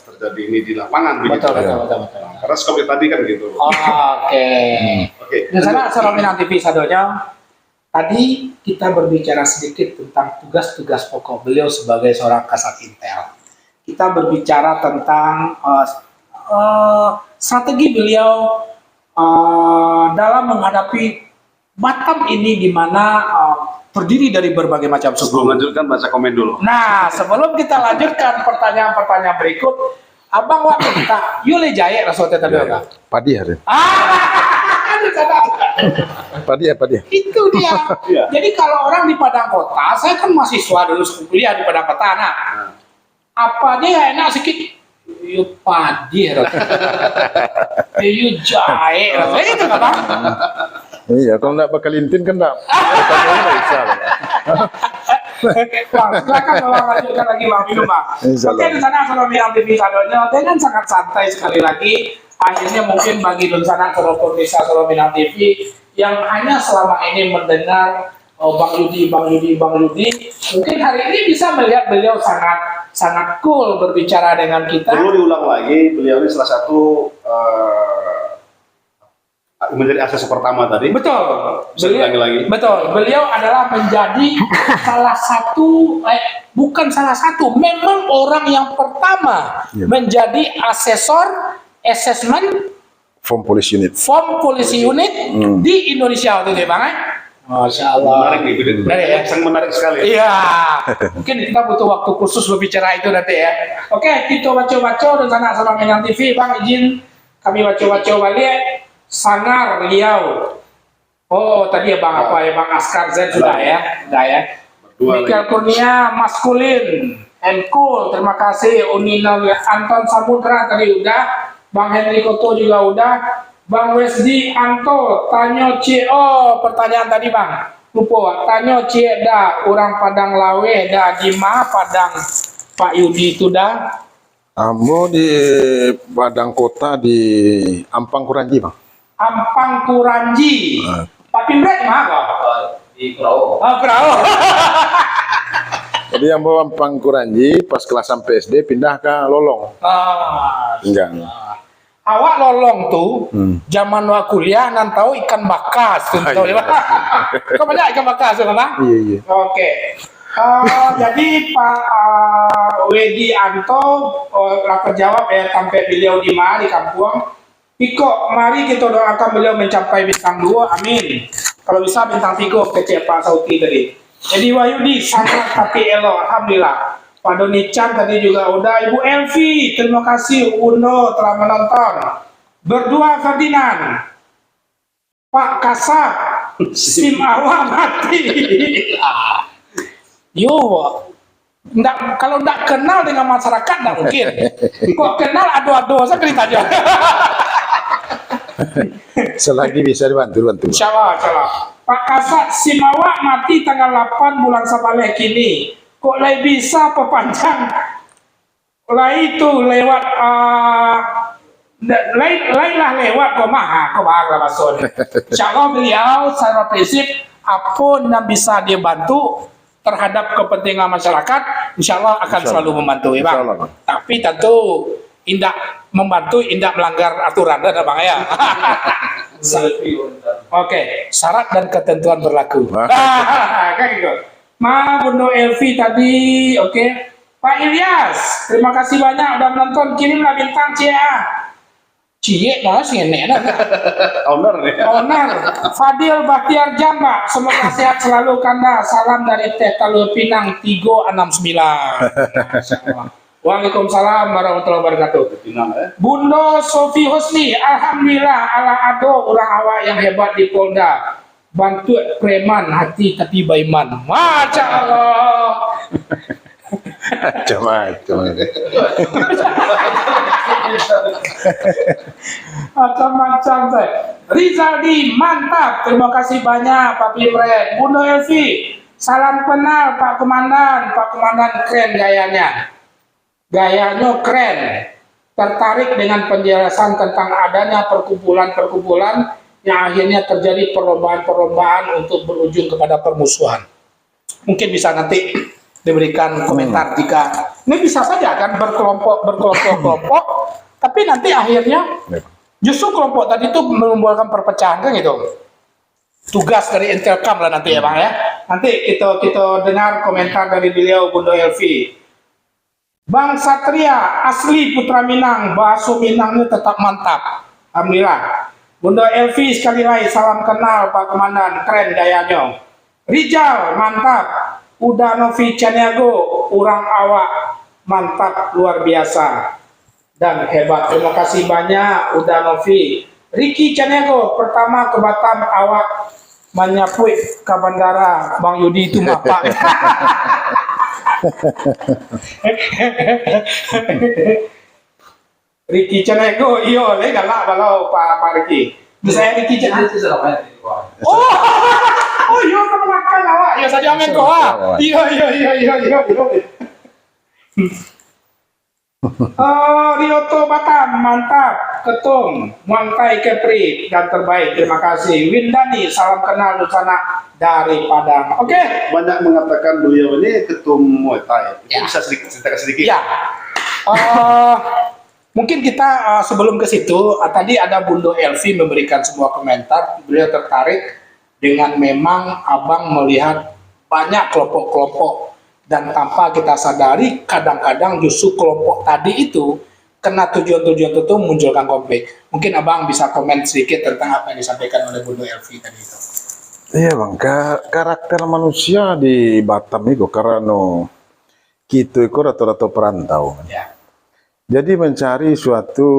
terjadi ini di lapangan begitu. Betul. Karena skopnya tadi kan gitu. Oke. Dan sana Sorominang TV sadonya, tadi kita berbicara sedikit tentang tugas-tugas pokok beliau sebagai seorang Kasat Intel. Kita berbicara tentang strategi beliau dalam menghadapi Batam ini, di mana terdiri dari berbagai macam suku. Sebelum lanjutkan baca komen dulu. Nah, sebelum kita lanjutkan pertanyaan-pertanyaan berikut, Abang waktu kita Yule Jaya Rasulullah tadi enggak? Padi hari. Padi. Itu dia. Jadi kalau orang di Padang Kota, saya kan mahasiswa dulu kuliah di Padang Kota. Nah, apa dia enak sedikit? Yuk padi, yuk jahe, rasanya itu nggak Bang? Iya, kalau nggak bakal intin kan nggak bisa. Bang, silakan Bang lanjutkan lagi Bang minum Bang. Oke, di sana Sorominang TV sadonya dengan sangat santai sekali lagi. Akhirnya mungkin bagi Dunsana Pemirsa Sorominang TV yang hanya selama ini mendengar Bang Yudi, mungkin hari ini bisa melihat beliau sangat cool berbicara dengan kita. Perlu diulang lagi, beliau ini salah satu menjadi akses pertama tadi. Betul. Lagi. Betul. Beliau adalah menjadi bukan salah satu, memang orang yang pertama menjadi asesor assessment Form Police Unit di Indonesia waktu itu Bang. Masya Allah. Menarik nih, Budi. Menarik ya? Sangat menarik sekali. Iya, mungkin kita butuh waktu khusus berbicara itu nanti ya. Oke, kita baca-baca dan sana sama Minang TV, Bang izin kami baca-baca balik. Sangar Riau. Oh, tadi ya Bang apa ya Bang Askar Z sudah ya, sudah ya. Berdua Michael lagi. Kurnia maskulin, and cool. Terima kasih. Unina Anton Samudra tadi udah. Bang Henry Koto juga udah. Bang Wesdi Anto, Tanyo C. Oh, pertanyaan tadi Bang. Lupa, Tanyo C. dah, orang Padang Lawe, dah di mana Padang Pak Yudi itu dah. Ambo di Padang Kota di Ampang Kuranji, Bang. Ampang Kuranji. Pak Pimret mana kok? Di Pulau. Oh, Kerau. Jadi Ambo Ampang Kuranji pas kelas sampai SD pindah ke Lolong. Ah, Enggak. awak lolong tuh, zaman wa kuliah nan tahu ikan bakas tuh, tahu ya? Kau banyak ikan bakas tuh, Bang? Iya, iya. Oke. Jadi Pak Wedi Anto rapat jawab ya sampai beliau di mana di kampung. Iko, mari kita doakan beliau mencapai bintang 2, amin. Kalau bisa bintang 3 kecil Pak Sauti tadi. Jadi Wahyudi sangat tapi elo, alhamdulillah. Pak Doni Chan tadi juga udah. Ibu Elvi, terima kasih Uno telah menonton. Berdua Ferdinand, Pak Kasab, SIM awak mati. Yo, kalau nggak kenal dengan masyarakat nggak mungkin. Kok kenal ado-ado saya ceritanya. Selagi bisa dibantu. Insya Allah. Pak Kasab, SIM awak mati tanggal 8 bulan Sabaleh kini. Kok lai bisa perpanjang? Lai itu lewat lai lewat kok mahal maksud. Insyaallah beliau secara prinsip apa yang bisa dia bantu terhadap kepentingan masyarakat, insyaallah akan selalu membantu ya Bang. Insyaallah, Bang. Tapi tentu indak membantu, indak melanggar aturan ada Bang ya. Oke, syarat dan ketentuan berlaku. Kayak gitu. Ma Bunda Elvi tadi, oke. Pak Ilyas, terima kasih banyak udah menonton. Kirimlah bintang Cia. Cie, malah sih enak. Owner nih. Owner, Fadil Bahtiar Jamba, semoga sehat selalu Kanda. Salam dari Teh Talur Pinang 369. Waalaikumsalam warahmatullahi wabarakatuh. Bunda Sofi Husni, alhamdulillah ala ado orang awak yang hebat di Polda. Bantu preman hati tapi baiman. Masya Allah. Macam-macam. Macam-macam saya. Rizaldi mantap. Terima kasih banyak Pak Pimret. Bunda Elvi, salam kenal Pak Komandan. Pak Komandan keren gayanya. Gayanya keren. Tertarik dengan penjelasan tentang adanya perkumpulan-perkumpulan yang akhirnya terjadi perlombaan-perlombaan untuk berujung kepada permusuhan. Mungkin bisa nanti diberikan komentar jika ini bisa saja kan berkelompok, tapi nanti akhirnya justru kelompok tadi itu menimbulkan perpecahan kan gitu. Tugas dari Intelkam lah nanti ya Bang ya. Nanti kita dengar komentar dari beliau Bunda Elvi. Bang Satria asli Putra Minang, bahasa Minangnya tetap mantap. Alhamdulillah. Bunda Elvi sekali lagi salam kenal Pak Komandan, keren gayanya. Rijal mantap. Udah Novi Caniago, orang awak mantap luar biasa dan hebat. Terima kasih banyak Udah Novi. Ricky Caniago pertama ke Batam awak menyapui ke bandara Bang Yudi itu apa? Ricky Caniago, iyo, le galak balau Pak Ricky. Saya Ricky Caniago. Oh iya kamu makan awak. Ya saja amin kau ah. Iya. Rioto Batam mantap. Ketum Muangkai Kepri dan terbaik. Terima kasih. Windani salam kenal di sana dari Padang. Oke. Banyak mengatakan beliau ini ketum Muay Thai. Itu bisa ceritakan sedikit. Ya. Mungkin kita sebelum ke situ tadi ada Bunda Elvi memberikan sebuah komentar. Beliau tertarik dengan memang abang melihat banyak kelompok-kelompok dan tanpa kita sadari kadang-kadang justru kelompok tadi itu kena tujuan-tujuan tertentu memunculkan konflik. Mungkin abang bisa komen sedikit tentang apa yang disampaikan oleh Bunda Elvi tadi itu. Iya bang, karakter manusia di Batam itu karena kita itu rata-rata perantau. Ya. Jadi mencari suatu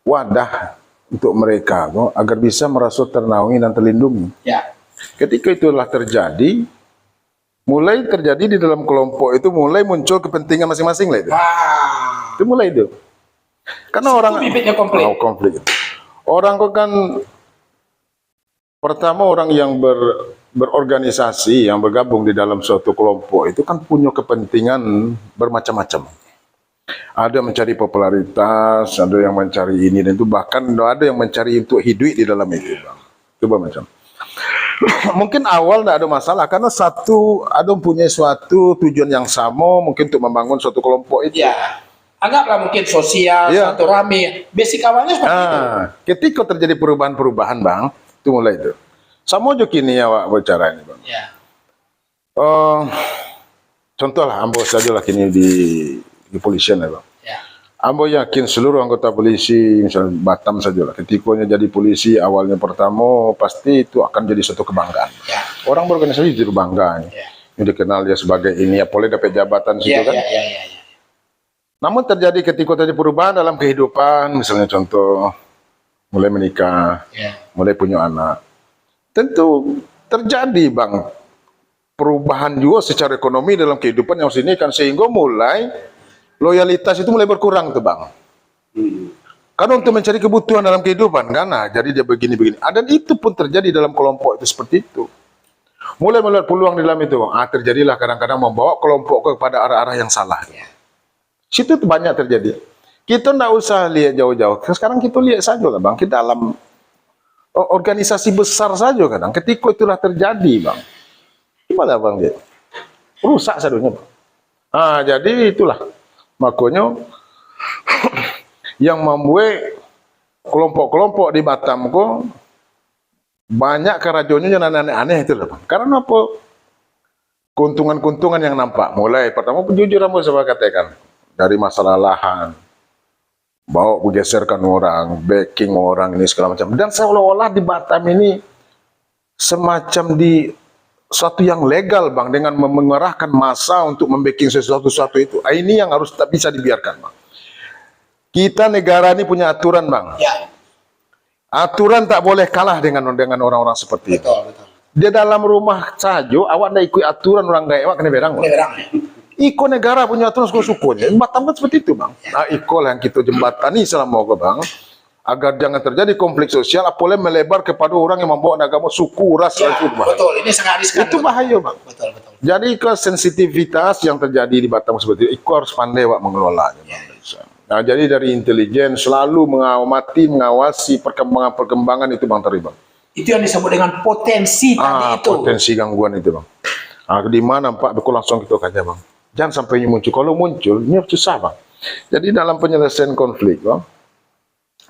wadah untuk mereka agar bisa merasa ternaungi dan terlindungi. Ya. Ketika itulah terjadi, mulai terjadi di dalam kelompok itu mulai muncul kepentingan masing-masing lah itu. Wah. Itu mulai itu. Karena Itu orang bibitnya konflik. konflik. Orang kok kan pertama orang yang berorganisasi, yang bergabung di dalam suatu kelompok itu kan punya kepentingan bermacam-macam. Ada mencari popularitas, ada yang mencari ini dan itu, bahkan ada yang mencari untuk hidup di dalam itu, bang. Coba macam. Mungkin awal tidak ada masalah karena ada punya suatu tujuan yang sama, mungkin untuk membangun suatu kelompok itu. Ya. Anggaplah mungkin sosial, Iya. satu rame. Basic awalnya seperti itu. Ketika terjadi perubahan-perubahan, bang, itu mulai itu. Sama juga kini ya, Wak, bicara ini, bang. Ya. Contoh lah, ambo saja lah kini di polisian ya, bang. Ya. Ambo yakin seluruh anggota polisi, misalnya Batam saja lah, ketikanya jadi polisi awalnya pertama, pasti itu akan jadi suatu kebanggaan. Ya. Orang berorganisasi jadi bangga. Ya. Ini dikenal dia sebagai ini, ya boleh dapat jabatan situ Ya, kan. ya. Namun terjadi ketika terjadi perubahan dalam kehidupan, misalnya contoh, mulai menikah, Ya. mulai punya anak. Tentu terjadi, bang, perubahan juga secara ekonomi dalam kehidupan yang sini kan, sehingga mulai loyalitas itu mulai berkurang tuh, bang. Karena untuk mencari kebutuhan dalam kehidupan kan, nah, jadi dia begini-begini. Dan itu pun terjadi dalam kelompok itu seperti itu. Mulai melihat peluang di dalam itu, terjadilah kadang-kadang membawa kelompok kepada arah-arah yang salah. Situ tuh banyak terjadi. Kita nggak usah lihat jauh-jauh. Sekarang kita lihat saja lah, bang. Kita dalam organisasi besar saja kadang. Ketika itulah terjadi, bang. Gimana, bang? Dia? Rusak sadunya, bang. Jadi itulah. Makanya yang membuat kelompok-kelompok di Batam kok banyak kerajonnya yang aneh-aneh itu loh, bang. Karena apa? Keuntungan-keuntungan yang nampak. Mulai pertama jujur saya katakan. Dari masalah lahan, bawa bergeserkan orang, backing orang ini segala macam. Dan seolah-olah di Batam ini semacam di suatu yang legal, bang, dengan mengerahkan massa untuk membacking sesuatu itu. Ini yang harus tak bisa dibiarkan, bang. Kita negara ini punya aturan, bang. Ya. Aturan tak boleh kalah dengan orang-orang seperti itu. Betul. Di dalam rumah saja, awak tidak ikut aturan orang gaya, awak kena berang. Ini berang. Iko negara punya aturan suku-sukunya. Batam kan seperti itu, bang. Iko lah yang kita jembatani selama ke, bang, agar jangan terjadi konflik sosial, apalagi melebar kepada orang yang membawa agama suku, ras, Ya, itu bahaya. betul. Ini sangat riskan. Itu bahaya, bang. Betul. Jadi kesensitivitas yang terjadi di Batam seperti itu, Iko harus pandai, Pak, mengelolanya. Bang. Nah, jadi dari intelijen selalu mengawasi perkembangan itu, bang, terlibat. Itu yang disebut dengan potensi tadi itu. Potensi gangguan itu, bang. Di mana, Pak, betul langsung kita kaca, bang. Jangan sampai ini muncul. Kalau muncul, ini susah, bang. Jadi dalam penyelesaian konflik, bang,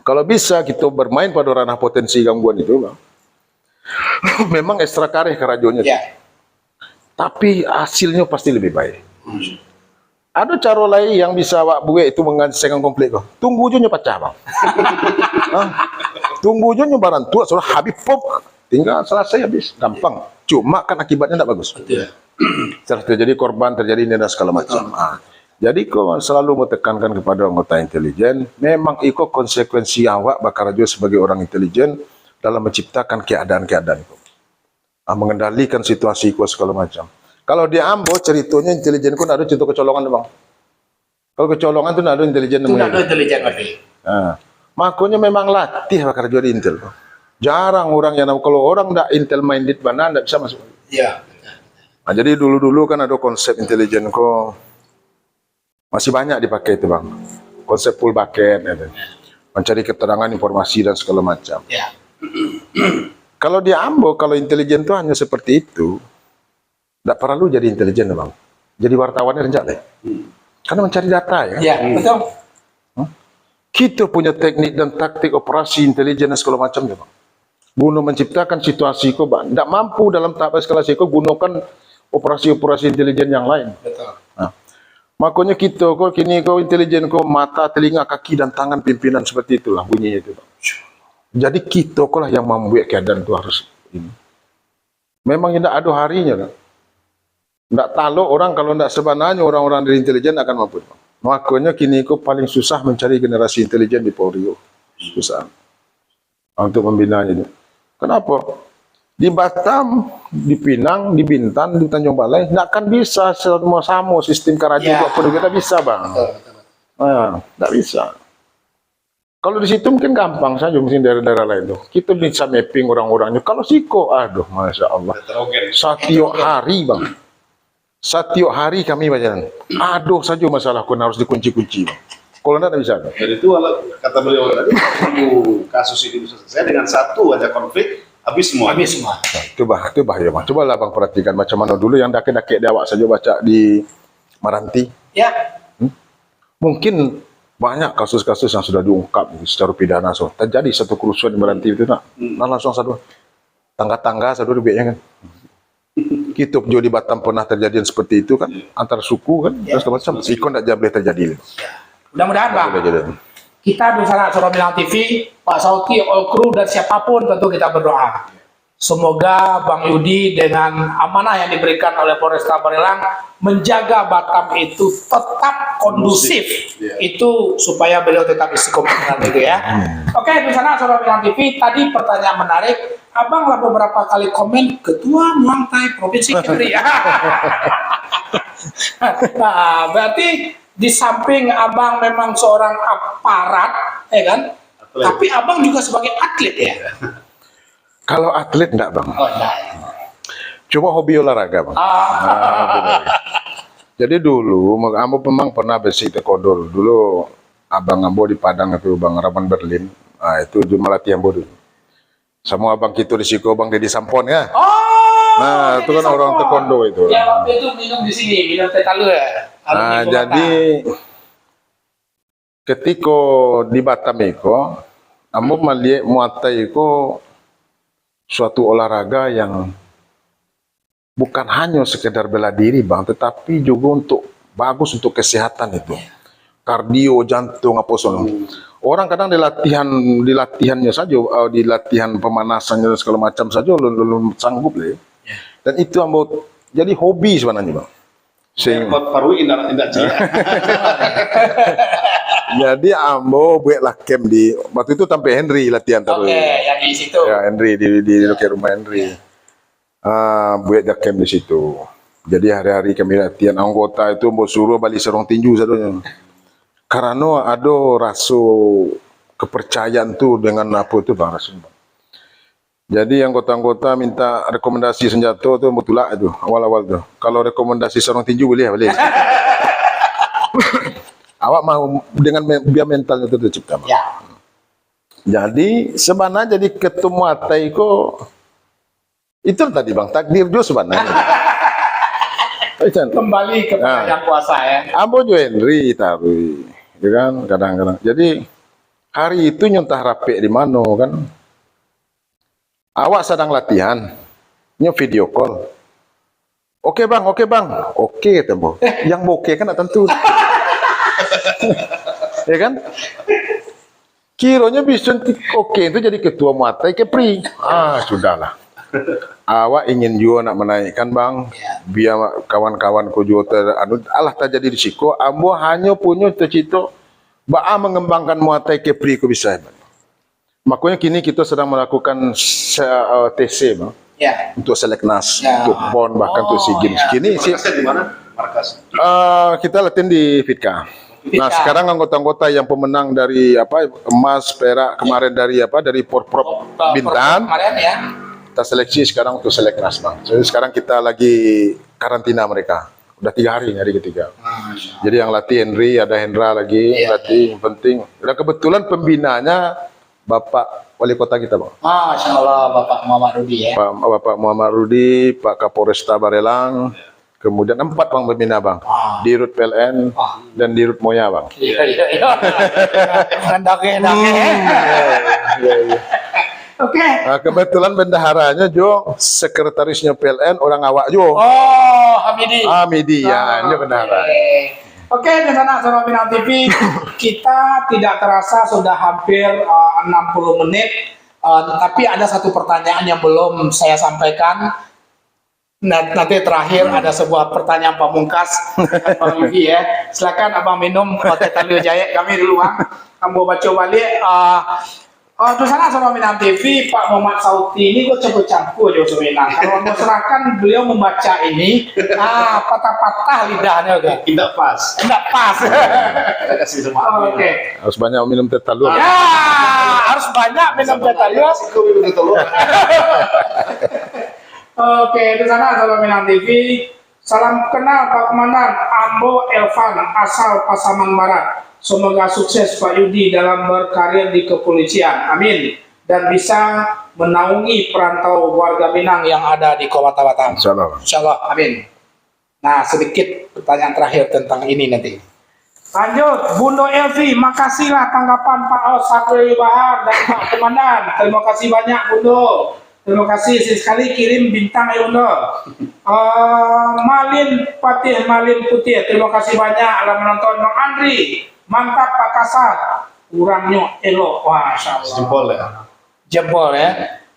kalau bisa kita bermain pada ranah potensi gangguan itu, bang, memang ekstra kareh kerajonnya. Ya. Tapi hasilnya pasti lebih baik. Ada cara lain yang bisa wak buat itu menyelesaikan konflik, bang. Tunggu aja pecah, bang. Tunggu aja nyebaran tua, soalnya habis pop, tinggal selesai habis, gampang. Cuma kan akibatnya tidak bagus. Betul. Terjadi korban, terjadi ini dan segala macam. Jadi kau selalu menekankan kepada anggota intelijen, memang itu konsekuensi awak bakal juga sebagai orang intelijen dalam menciptakan keadaan-keadaan itu, mengendalikan situasi itu segala macam. Kalau di Ambo ceritanya intelijen itu ada contoh kecolongan, bang. Kalau kecolongan itu ada intelijen. Itu ada intelijen lagi. Makanya memang latih bakal juga di intel. Jarang orang yang kalau orang tidak intel minded mana tidak bisa masuk. Iya. Jadi dulu-dulu kan ada konsep intelijen kok masih banyak dipakai itu, bang. Konsep full bucket, gitu. Mencari keterangan informasi dan segala macam. Ya. Kalau di Ambo, kalau intelijen itu hanya seperti itu, tidak perlu jadi intelijen, bang. Jadi wartawannya renjak deh. Karena mencari data ya. Iya, betul. Kita punya teknik dan taktik operasi intelijen dan segala macam ya, bang. Guna menciptakan situasi kok, bang. Tidak mampu dalam tahap eskalasi kok gunakan operasi-operasi intelijen yang lain. Betul. Makanya kita kok kini kok intelijen kok mata, telinga, kaki dan tangan pimpinan seperti itulah bunyinya itu, bang. Jadi kita kok lah yang membuat keadaan itu harus ini. Memang tidak ada harinya kan. Tidak tahu orang kalau tidak sebenarnya orang-orang dari intelijen akan mampu. Makanya kini kok paling susah mencari generasi intelijen di Polri. Susah untuk membinanya. Kenapa? Di Batam, di Pinang, di Bintan, di Tanjung Balai, nggak akan bisa semua sama sistem karajo kita bisa bang. Nah, nggak bisa. Kalau di situ mungkin gampang saja, mungkin daerah-daerah lain tuh. Kita bisa mapping orang-orangnya. Kalau siko, aduh, masya Allah. Setiap hari bang, setiap hari kami bacakan. Aduh saja masalah kun harus dikunci-kunci bang. Kalau enggak bisa. Jadi itu kata beliau tadi, kasus ini bisa selesai dengan satu aja konflik. Habis semua. Coba ya bang. Cobalah bang perhatikan macam mana dulu yang dake-dake awak saja baca di Maranti. Ya. Mungkin banyak kasus-kasus yang sudah diungkap secara pidana. So terjadi satu kerusuhan di Maranti itu nak. Nah langsung satu tangga-tangga satu lebihnya kan. Kita juga di Batam pernah terjadian seperti itu kan antar suku kan. Terus macam sikon tidak boleh terjadi. Mudah-mudahan bang. Kita di sana Suara Minang TV, Pak Sauki, all crew dan siapapun tentu kita berdoa. Semoga Bang Yudi dengan amanah yang diberikan oleh Polresta Barelang menjaga Batam itu tetap kondusif. Itu supaya beliau tetap istiqomah itu ya. Oke, di sana Suara Minang TV tadi pertanyaan menarik. Abang lah beberapa kali komen Ketua Muang Thai Provinsi Kepri. Nah, berarti di samping abang memang seorang aparat, ya kan? Atlet. Tapi abang juga sebagai atlet ya? Kalau atlet enggak bang? Oh enggak. Cuma hobi olahraga bang. Jadi dulu, ambo memang pernah besi taekwondo. Dulu abang ambo di Padang itu bang Raman Berlin. Nah, itu cuma latihan bodoh. Sama abang kita di Siko bang Dedi Sampon ya. Nah, itu kan orang taekwondo itu. Ya waktu itu minum di sini, minum teh talu ya. Nah, jadi ketika di Batam itu, ambo melihat Muay itu suatu olahraga yang bukan hanya sekedar bela diri bang, tetapi juga untuk bagus untuk kesehatan itu, kardio, jantung apa sono. Orang kadang di latihannya saja, di latihan pemanasannya segala macam saja, belum sanggup lah. Dan itu ambo jadi hobi sebenarnya bang. Jadi ambo buatlah camp di waktu itu sampai Henry latihan terus. Oke, yang di situ. Ya Henry di rumah Henry. Buat camp di situ. Jadi hari-hari kami latihan anggota itu mau suruh balik serong tinju satunya. Karena ada rasa kepercayaan tuh dengan apa itu bang rasanya. Jadi anggota-anggota minta rekomendasi senjata tuh betul lah itu awal-awal tuh. Kalau rekomendasi serong tinju boleh. Awak mau dengan biar mentalnya itu tercipta. Ya. Jadi sebenarnya jadi ketemu atai kok itu tadi bang takdir juga sebenarnya. Kembali kepada yang kuasa ya. Ambo juga Henry taruh, ya kan kadang-kadang. Jadi hari itu nyontah rapi di mana kan? Awak sedang latihan, nyo video call. Oke bang, oke temu. Yang oke kan tentu. Ya kan? Kiranya bisa oke itu jadi ketua Muay Kepri. Sudahlah. Awak ingin juga nak menaikkan bang, biar kawan-kawanku juga Allah terjadi di Siko. Ambo hanya punya cita-cita, mengembangkan Muay Kepri ku bisa. Makanya kini kita sedang melakukan TC bang, untuk seleknas, untuk PON bahkan untuk SEA Games. Kini markasnya di mana? Markas. Kita latihan di Fitka. Nah sekarang anggota-anggota yang pemenang dari emas, perak kemarin dari Porprov Bintan, kita seleksi sekarang untuk seleknas bang. Jadi sekarang kita lagi karantina mereka. Udah 3 hari ketiga. Jadi yang latih Henry, ada Hendra lagi latih penting. Dan kebetulan pembinanya Bapak Wali Kota kita bang. Masya Allah Bapak Muhammad Rudi ya. Bapak Muhammad Rudi, Pak Kapolresta Barelang, kemudian 4 bang pembina bang. Dirut PLN dan Dirut Moya bang. Iya. Oke. Nah, kebetulan bendaharanya Jo, sekretarisnya PLN orang awak Jo. Oh, Hamidi ya, dia bendahara. Oke, di sana Suara Minang TV, kita tidak terasa sudah hampir 60 menit, tapi ada satu pertanyaan yang belum saya sampaikan. Nanti terakhir ada sebuah pertanyaan pamungkas dengan Bang Yugi ya. Silakan abang minum teh talu jahe kami dulu bang. Kamu baca balik. Di sana sama Minang TV Pak Muhammad Sauti ini gue campur-campur jauh Minang. Kalau mau serahkan beliau membaca ini, patah-patah lidahnya kan. Tidak pas. Saya kasih sama Oke. Harus banyak minum teh talu. Ya, harus banyak minum teh talu. Oke, di sana sama Minang TV. Salam kenal Pak Komandan Ambo Elvan asal Pasaman Barat. Semoga sukses Pak Yudi dalam berkarir di kepolisian. Amin. Dan bisa menaungi perantau warga Minang yang ada di Kota Batam. Insyaallah. Insyaallah. Amin. Nah, sedikit pertanyaan terakhir tentang ini nanti. Lanjut, Bundo Elvi, makasihlah tanggapan Pak Osakri Bahar dan Pak Komandan. Terima kasih banyak Bundo. Terima kasih sekali kirim bintang ya Bundo. Malin Putih, terima kasih banyak telah menonton. Bang Andri, mantap Pak Kasat, kurangnya elok. Wah, Masya Allah. Jempol ya. Jempol ya.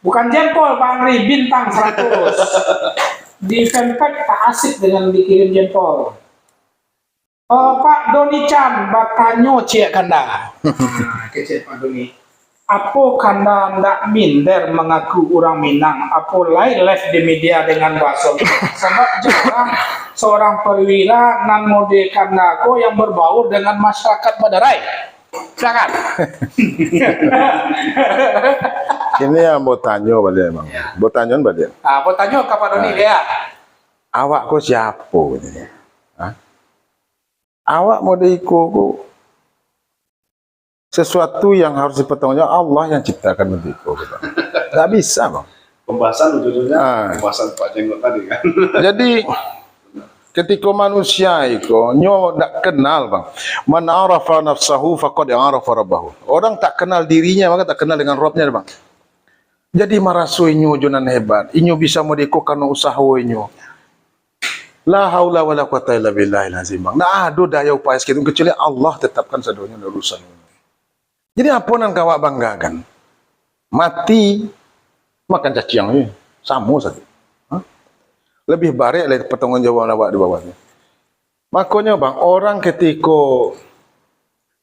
Bukan jempol Bang Andri, bintang 100. Di fanpage tak asik dengan dikirim jempol. Pak Doni Chan, batanyo cek kanda. Kecil Pak Doni. Apa kanda ndak minder mengaku orang Minang? Apa lain live di media dengan bahasa Minang? Sebab jarang seorang perwira nan mode kanda ko yang berbaur dengan masyarakat Badarai. Silakan. Ini yang mau tanya balik emang. Mau tanya balik. Mau tanya ke Pak Doni dia. Awak kok siapa ini? Hah? Awak mau diikut sesuatu yang harus dipertanggungjawabkan Allah yang ciptakan mendiku. Tidak bisa bang. Pembahasan ujung-ujungnya pembahasan Pak Jenggot tadi kan. Jadi ketika manusia itu nyo tak kenal bang. Man arafa nafsahu faqad arafa rabbahu. Orang tak kenal dirinya maka tak kenal dengan Rabbnya bang. Jadi marasui nyo jonan hebat. Inyo bisa mendiko karena usaha inyo. La haula wala quwata illa billahil azim bang. Nah ada daya upaya sekian kecuali Allah tetapkan sadonya urusan. Jadi apa yang kawak banggakan? Mati makan cacing ini sama saja. Lebih baik dari pertanggungjawaban awak di bawahnya. Makanya bang, orang ketika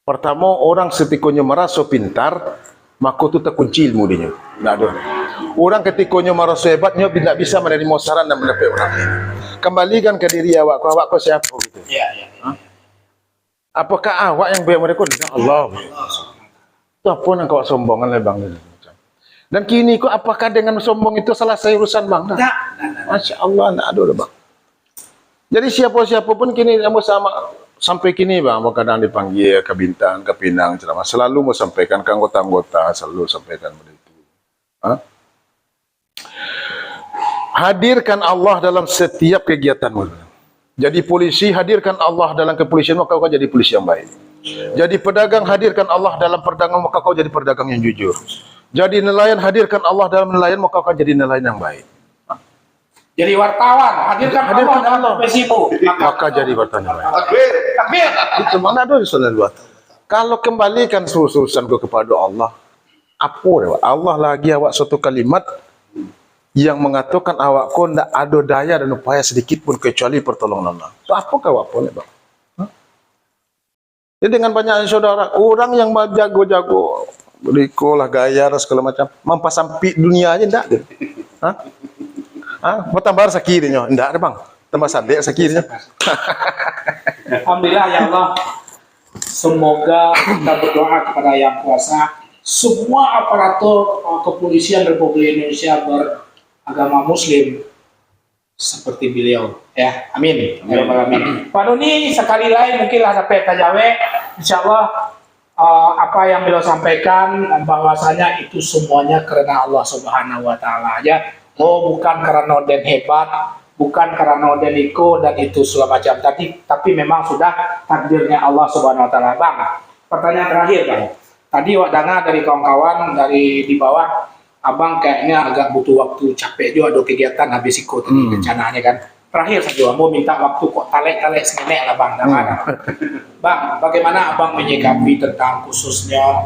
pertama orang setikonya merasa pintar, maka itu terkunci ilmu dia. Tidak ada. Orang ketikanya merasa hebatnya tidak bisa menerima saran dan mendapat orang lain. Kembalikan ke diri awak kau siapa gitu. Iya. Apakah awak yang bayar mereka? Allah. Itu apa yang kau sombongan lah bang? Dan kini kok apakah dengan sombong itu selesai urusan bang? Nah, Masya Allah, tidak ada bang. Jadi siapa-siapa pun kini sama sampai kini bang, kadang dipanggil ke Bintang, ke Pinang, ceramah selalu mau sampaikan ke anggota-anggota, selalu sampaikan begitu. Hadirkan Allah dalam setiap kegiatanmu. Jadi polisi, hadirkan Allah dalam kepolisian, maka kau jadi polisi yang baik. Jadi pedagang, hadirkan Allah dalam perdagangan, maka kau jadi pedagang yang jujur. Jadi nelayan, hadirkan Allah dalam nelayan, maka kau jadi nelayan yang baik. Jadi wartawan, hadirkan Allah dalam profesimu, maka jadi wartawan yang baik. Takbir. Itu mana ada urusan buat. Kalau kembalikan urusanku kepada Allah, apa Allah lagi awak suatu kalimat yang mengatakan awak kau tidak ada daya dan upaya sedikit pun kecuali pertolongan Allah. Itu apa kau apa nih bang? Jadi dengan banyak saudara, orang yang jago-jago, berikolah gaya dan segala macam, mampas sampai dunia aja enggak deh. Mau tambah sakitnya, enggak ada bang. Tambah sadek sakitnya. Alhamdulillah ya Allah. Semoga kita berdoa kepada Yang Kuasa, semua aparatur kepolisian Republik Indonesia beragama Muslim seperti beliau, ya, amin. Amin. Pak Doni sekali lagi mungkin ada peta jawe, insya Allah apa yang beliau sampaikan bahwasanya itu semuanya karena Allah Subhanahu Wa Taala aja, bukan karena den hebat, bukan karena den iko dan itu segala macam tapi memang sudah takdirnya Allah Subhanahu Wa Taala. Bang, pertanyaan terakhir bang, tadi wak dengar dari kawan-kawan dari di bawah. Abang kayaknya agak butuh waktu, capek juga ada kegiatan habis ikut rencananya kan. Terakhir saja, mau minta waktu kok talek-talek senenek lah bang. Bang, bagaimana abang menyikapi tentang khususnya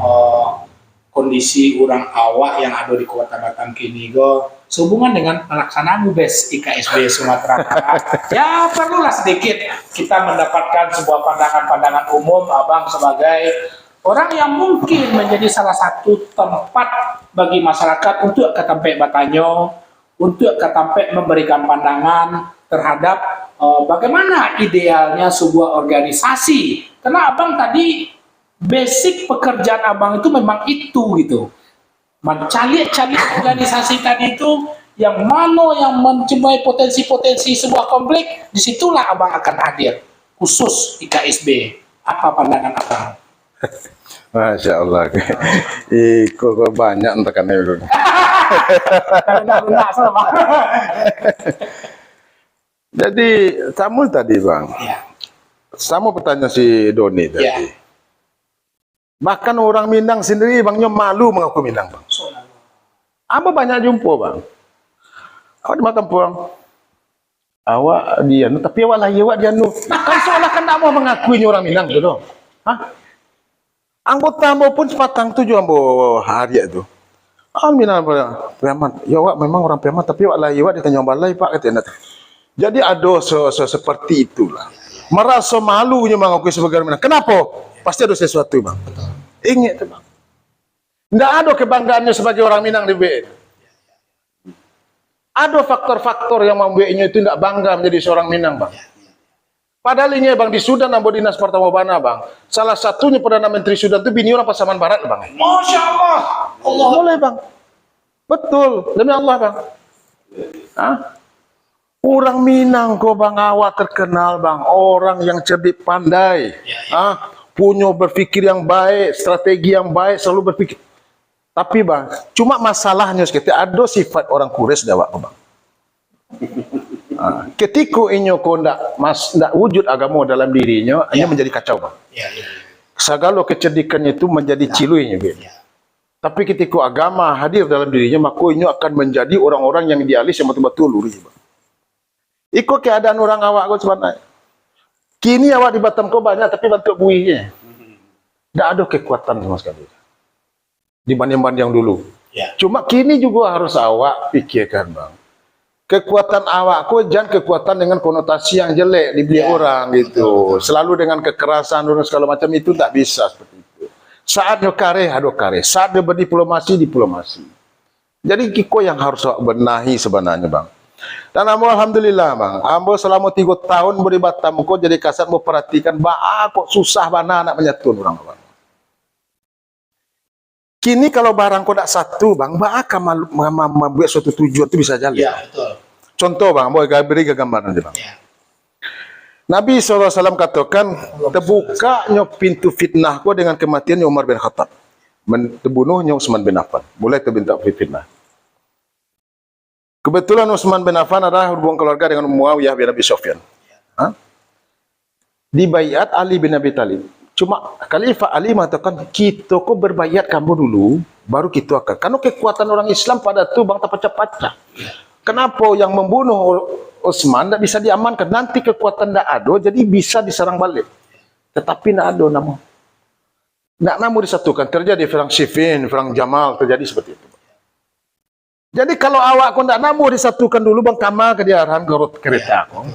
kondisi orang awak yang ada di Kota Batam kini go sehubungan dengan pelaksanaan UBES IKSB Sumatera Barat. Ya perlulah sedikit kita mendapatkan sebuah pandangan-pandangan umum Abang sebagai orang yang mungkin menjadi salah satu tempat bagi masyarakat untuk ketampe Batanyo, untuk ketampe memberikan pandangan terhadap bagaimana idealnya sebuah organisasi. Karena Abang tadi basic pekerjaan Abang itu memang itu gitu. Mencari-cari organisasi tadi itu yang mana yang mencemai potensi-potensi sebuah konflik, disitulah Abang akan hadir khusus IKSB. Apa pandangan Abang? Masya Allah. Kok banyak entekannya dulu. Jadi kamu tadi Bang, Ya. sama pertanyaan si Doni tadi. Ya. Bahkan orang Minang sendiri Bangnya malu mengaku Minang Bang. Apa banyak jumpa Bang? Awak di makan pulang. Awak dia nu, tapi awak lah awak dia nu. Kan seolah kan tak mau mengakuinya orang Minang tu dong. Hah? Anggota ambo pun sepatang tujuh ambo hari itu. Minang preman. Ya awak memang orang preman tapi awak lah awak dia tanya balai Pak katanya. Jadi ada seperti itulah. Merasa malunya mengakui sebagai orang Minang. Kenapa? Pasti ada sesuatu Bang. Ingat tu Bang. Tidak ada kebanggaannya sebagai orang Minang di BN. Ada faktor-faktor yang membuatnya itu tidak bangga menjadi seorang Minang Bang. Padahal ini Bang di Sudan ambo dinas pertama Bana Bang. Salah satunya Perdana Menteri Sudan itu bini orang Pasaman Barat Bang. Masya Allah. Allah boleh Bang. Betul. Demi Allah Bang. Hah? Orang Minang kok Bang awak terkenal Bang. Orang yang cerdik pandai. Hah? Punya berpikir yang baik, strategi yang baik, selalu berpikir. Tapi Bang, cuma masalahnya sekitar ada sifat orang Kures dawak Bang. Ketika inyo ko ndak wujud agama dalam dirinya, hanya menjadi kacau Bang. Segala kecerdikannya itu menjadi ciluinya gitu. Tapi ketika agama hadir dalam dirinya, maka inyo akan menjadi orang-orang yang idealis yang betul-betul lurus Bang. Ikut keadaan orang awak kau sebenarnya. Kini awak di Batam kau banyak, tapi bentuk buihnya. Tidak ada kekuatan sama sekali. Dibanding-banding yang dulu. Ya. Cuma kini juga harus awak pikirkan Bang. Kekuatan awak kau jangan kekuatan dengan konotasi yang jelek dibeli orang gitu. Selalu dengan kekerasan dan segala macam itu tak bisa seperti itu. Saatnya kare, ada kare. Saatnya berdiplomasi, diplomasi. Jadi kiko yang harus awak benahi sebenarnya Bang. Dan ambo alhamdulillah Bang, ambo selama 3 tahun beri Batam kok jadi kasat mau perhatikan kok susah bana anak menyatun orang Bang. Kini kalau barang kok tak satu Bang, akan membuat suatu tujuan itu bisa jalan. Ya, betul. Contoh Bang, boleh beri gambaran aja Bang. Ya. Nabi SAW katakan terbukanya pintu fitnah kok dengan kematiannya Umar bin Khattab. Terbunuhnya Utsman bin Affan. Mulai terbentuk fitnah. Kebetulan Utsman bin Affan adalah hubungan keluarga dengan Muawiyah bin Abi Sufyan. Dibaiat Ali bin Abi Thalib. Cuma Khalifah Ali mengatakan kita kok berbaiat kamu dulu, baru kita akan. Karena kekuatan orang Islam pada itu Bang tak pecah-pecah. Kenapa yang membunuh Utsman tidak bisa diamankan? Nanti kekuatan tidak ada, jadi bisa diserang balik. Tetapi tidak ada nama. Tidak nama disatukan. Terjadi perang Siffin, perang Jamal, terjadi seperti itu. Jadi kalau awak kau tidak namu disatukan dulu Bang, kama ke diarahan ke kereta kau.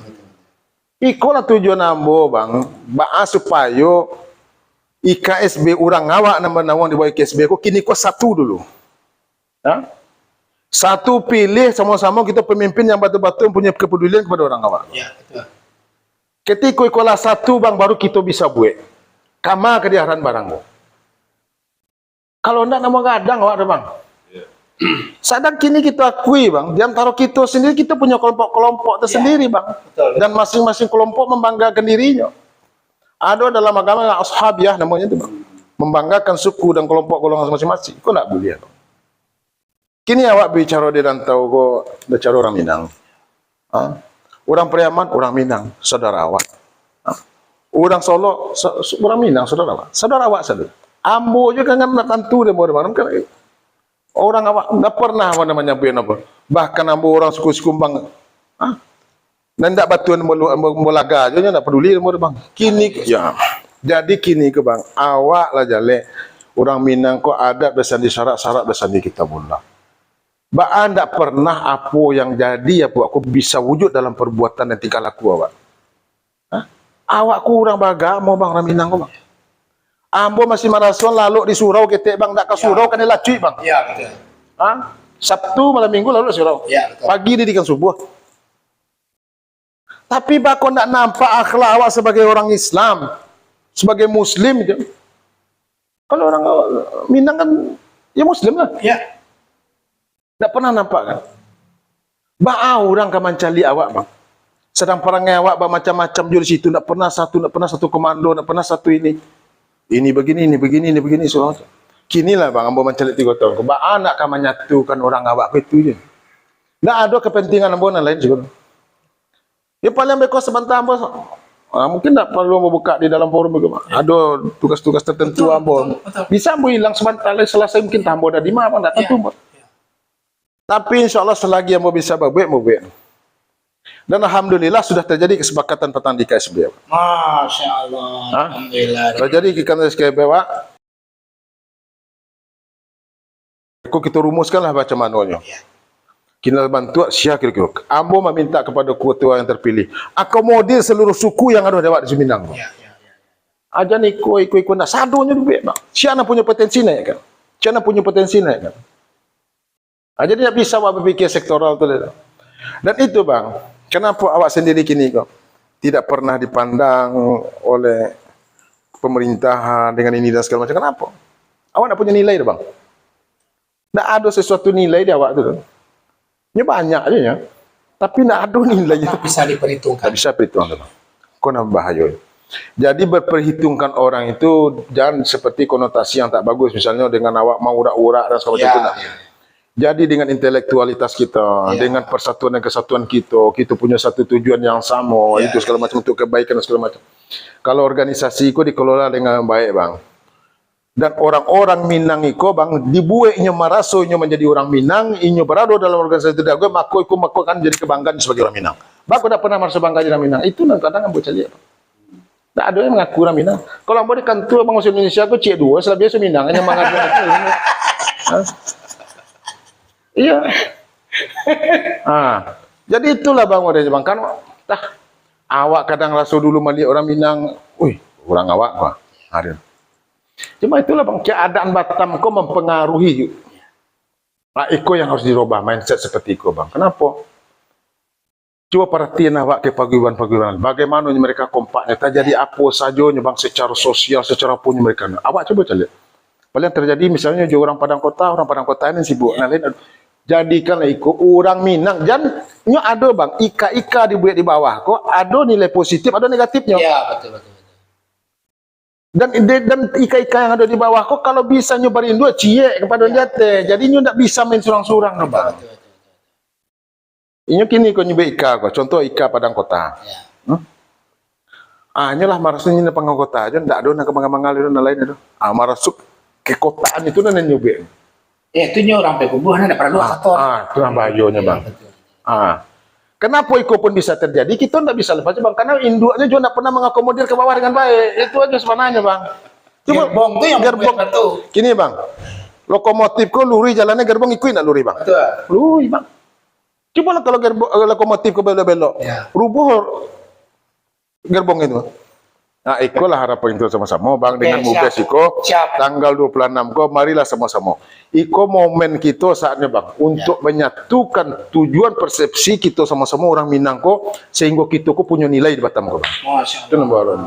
Ikolah tujuan ambo Bang, supaya IKSB orang awak nama nawang di bawah IKSB kau kini kau satu dulu. Satu pilih sama-sama kita pemimpin yang betul-betul punya kepedulian kepada orang awak. Ya, betul. Ketika ikolah satu Bang, baru kita bisa buat. Kama ke diarahan barang kau. Kalau tidak nama gadang awak ada Bang. Sadar kini kita akui Bang, di antara kita sendiri kita punya kelompok-kelompok tersendiri Bang. Betul. Dan masing-masing kelompok membanggakan dirinya. Ada dalam agama ashabiyah namanya itu Bang. Membanggakan suku dan kelompok golongan masing-masing. Kok nak boleh Bang? Kini awak bicara di rantau kok bicara orang Minang. Orang Priaman, orang Minang, saudara awak. Orang Solo, orang Minang, saudara awak. Saudara awak saudara. Ambo juga kan tentu dia mau kan. Orang awak tidak pernah apa namanya apa. Bahkan ambo orang suku-suku Bang. Dan tidak batuan molaga aja tidak peduli Bang. Kini ya. Jadi kini ke Bang, awak lah jale orang Minang kok ada besan di syarat-syarat besan di kita bola. Baan tak pernah apa yang jadi apa aku bisa wujud dalam perbuatan dan tingkah laku awak. Hah? Awak kurang beragama bang Raminang bang. Ambo masih marason lalu di surau ketek bang, tak ke surau kan dia lacui bang. Ya, betul. Hah? Sabtu malam minggu lalu di surau. Ya, betul. Pagi didikan subuh. Tapi bakon nak nampak akhlak awak sebagai orang Islam, sebagai Muslim je. Kalau orang Minang kan ya Muslim lah. Ya. Tak pernah nampak kan? Orang kan mencari awak bang. Sedang perangai awak bang macam-macam juga di situ. Tak pernah satu komando, tak pernah satu ini. Ini begini, so. Kinilah bang, ambo mencari 3 tahun. Nak kan menyatukan orang awak itu je. Tak ada kepentingan ambo yang lain juga. Ya paling ambil kau sebentar ambo. Mungkin tak perlu ambo buka di dalam forum juga. Ada tugas-tugas tertentu ambo. Bisa ambo hilang sebentar, selesai mungkin ambo dah di mana, tak tentu. Tapi insya Allah selagi ambo bisa berbuat. Dan alhamdulillah sudah terjadi kesepakatan petang di KSB. Masya Allah. Alhamdulillah. Terjadi di KSB Pak. Kita rumuskanlah macam mananya. Kita bantu siapa kira-kira. Ambo meminta kepada ketua yang terpilih akomodir seluruh suku yang ada di Minang. Aja ni ikut nak sadonya duit bang. Siapa punya potensi naik kan? Siapa punya potensi naik kan? Aja dia bisa berfikir sektoral tu. Dan itu bang, kenapa awak sendiri kini kok tidak pernah dipandang oleh pemerintahan dengan ini dan segala macam? Kenapa? Awak nak punya nilai tu bang. Tak ada sesuatu nilai di awak tu. Ini banyak aja ya. Tapi tak ada nilai. Tak bisa diperhitungkan. Tak bisa perhitungkan. Kau nak bahaya. Jadi berperhitungkan orang itu jangan seperti konotasi yang tak bagus. Misalnya dengan awak mau urak-urak dan segala macam itu. Jadi dengan intelektualitas kita, dengan persatuan dan kesatuan kita punya satu tujuan yang sama, itu segala macam untuk kebaikan dan segala macam. Kalau organisasi itu dikelola dengan baik bang. Dan orang-orang Minang itu bang, dibuatnya marasonya menjadi orang Minang, inyo berada dalam organisasi itu, maka kan jadi kebanggaan sebagai orang Minang. Bako tak pernah merasa bangga jadi orang Minang. Itu kadang-kadang ambo cari. Tak ada yang mengaku orang Minang. Kalau ambo di kantor bangsa Indonesia aku cek 2, selama biasa Minang hanya mengaku. Iya. Jadi itulah bang bang kan awak kadang rasa dulu melihat orang Minang, orang awak kok hari. Cuma itulah bang keadaan Batam kok mempengaruhi. Iko yang harus dirubah mindset seperti itu bang. Kenapa? Coba perhatian awak ke paguyuban-paguyuban. Bagaimana mereka kompaknya? Terjadi apa saja bang secara sosial, secara punya mereka. Awak coba lihat. Paling terjadi misalnya orang Padang Kota ini sibuk. Jadikanlah ikut orang Minang. Dan ada bang, ika-ika dibuat di bawah kok ada nilai positif, ada negatifnya. Ya, betul. Dan ika-ika yang ada di bawah kok kalau bisa nyobain dua ciek kepada jate. Jadi nyo tak bisa main surang-surang bang. Inyo kini kau nyoba ika kok. Contoh ika Padang Kota. Nyolah marasnya Padang Kota aja, ndak ada nak kemang-mangal itu lain itu. Marasuk ke kotaan itu nan nyoba. Itu orang pekubuhan ada pernah faktor. Itu yang bahayanya bang. Kenapa itu pun bisa terjadi? Kita tidak bisa lepas bang, karena induknya juga tidak pernah mengakomodir ke bawah dengan baik. Itu aja sebenarnya bang. Gerbong itu yang gerbong itu. Gini bang, lokomotif kok luri jalannya gerbong ikut nak luri bang. Betul. Luri bang. Coba kalau lokomotif ke belok-belok, rubuh gerbong itu. Nah, ikulah harapan itu sama-sama bang dengan Mubes Iko tanggal 26 kok marilah sama-sama. Iko momen kita saatnya bang untuk menyatukan tujuan persepsi kita sama-sama orang Minang kok sehingga kita kok punya nilai di Batam kok bang. Masya Allah. Itu nombor 1.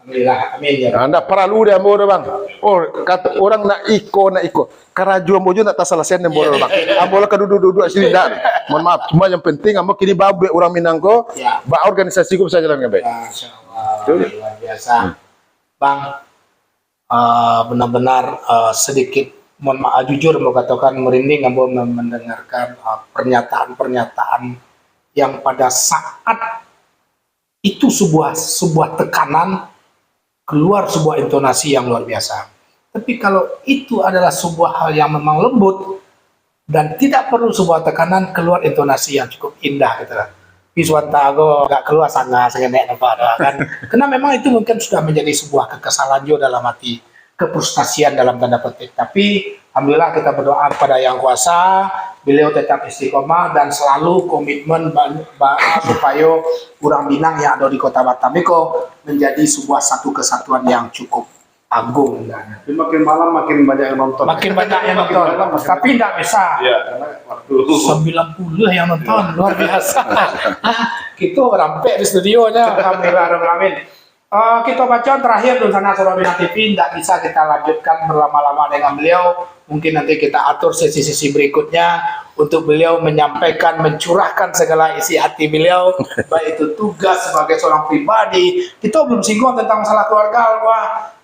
Alhamdulillah, amin ya. Anda perlu dia ambo bang. Kata orang nak iko. Karaju ambo juga nak tasalasen ambo bang. Ambo lah duduk sini dah. Mohon maaf, cuma yang penting ambo kini babe orang Minang kok, ba organisasi kok bisa jalan dengan baik. Masya Allah, luar biasa. Bang, benar-benar sedikit mohon maaf jujur mau katakan merinding ambo mendengarkan pernyataan-pernyataan yang pada saat itu sebuah tekanan keluar sebuah intonasi yang luar biasa. Tapi kalau itu adalah sebuah hal yang memang lembut dan tidak perlu sebuah tekanan, keluar intonasi yang cukup indah gitu lah. Piswantago gak keluar sangat nek kan. Karena memang itu mungkin sudah menjadi sebuah kekesalan juga dalam hati kefrustasian dalam tanda petik. Tapi alhamdulillah kita berdoa kepada Yang Kuasa, beliau tetap istiqomah dan selalu komitmen supaya orang Minang yang ada di Kota Batam itu menjadi sebuah satu kesatuan yang cukup agung. Tapi makin malam makin banyak yang nonton. Makin banyak yang nonton, tapi tidak bisa. Iya, karena waktu 90 yang nonton, luar biasa. Kita rampek di studionya, alhamdulillah, alamin. Kita baca terakhir Dunsana Suara Minang TV, tidak bisa kita lanjutkan berlama-lama dengan beliau. Mungkin nanti kita atur sesi-sesi berikutnya untuk beliau menyampaikan, mencurahkan segala isi hati beliau, baik itu tugas sebagai seorang pribadi. Kita belum singgung tentang masalah keluarga,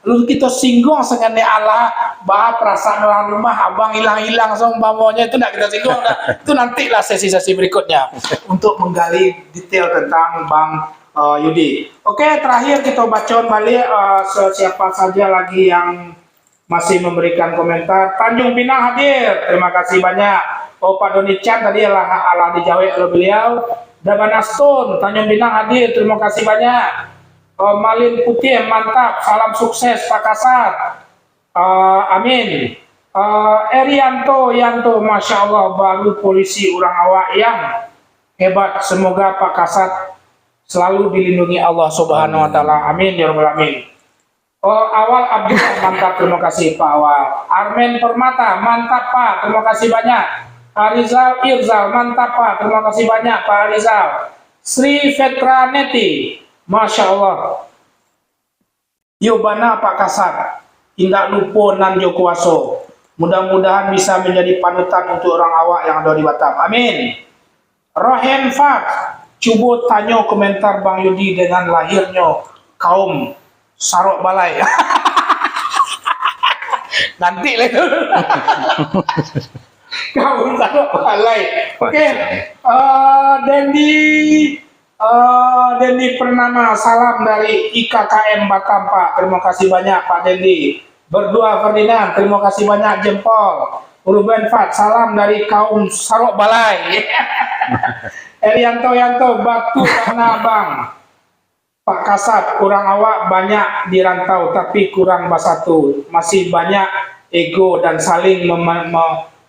lalu kita singgung sengenai Allah, bahwa perasaan orang rumah, abang hilang-hilang seumpamanya itu tidak kita singgung. Itu nantilah sesi-sesi berikutnya untuk menggali detail tentang Bang Yudi. Oke, terakhir kita baca balik siapa saja lagi yang masih memberikan komentar. Tanjung Pinang hadir, terima kasih banyak. Oh, Pak Doni Chan tadi Allah dijawab oleh beliau. Dabana Stone, Tanjung Pinang hadir, terima kasih banyak. Malin Putih, mantap, salam sukses Pak Kasat. Amin. Yanto, Masya Allah, baru polisi orang awak yang hebat. Semoga Pak Kasat selalu dilindungi Allah Subhanahu wa Ta'ala. Amin ya Rabbal Alamin. Awal Abdul, mantap, terima kasih Pak Awal. Armen Permata, mantap Pak, terima kasih banyak. Arizal Irzal, mantap Pak, terima kasih banyak Pak Arizal. Sri Vetraneti, Masya Allah. Yobana Pak Kasat, tidak lupa nan Jo Kuaso. Mudah-mudahan bisa menjadi panutan untuk orang awak yang ada di Batam. Amin. Rohen Fak, coba tanya komentar Bang Yudi dengan lahirnya kaum Sarok Balai. Nanti lah. Kaum Sarok Balai. Oke. Dendi Pernama, salam dari IKKM Batam Pak. Terima kasih banyak Pak Dendi. Berdua Ferdinand, terima kasih banyak jempol. Ruben Fat, salam dari kaum Sarok Balai. Yanto, Batu Tanah Abang. Pak Kasat, kurang awak banyak di rantau tapi kurang basatu. Masih banyak ego dan saling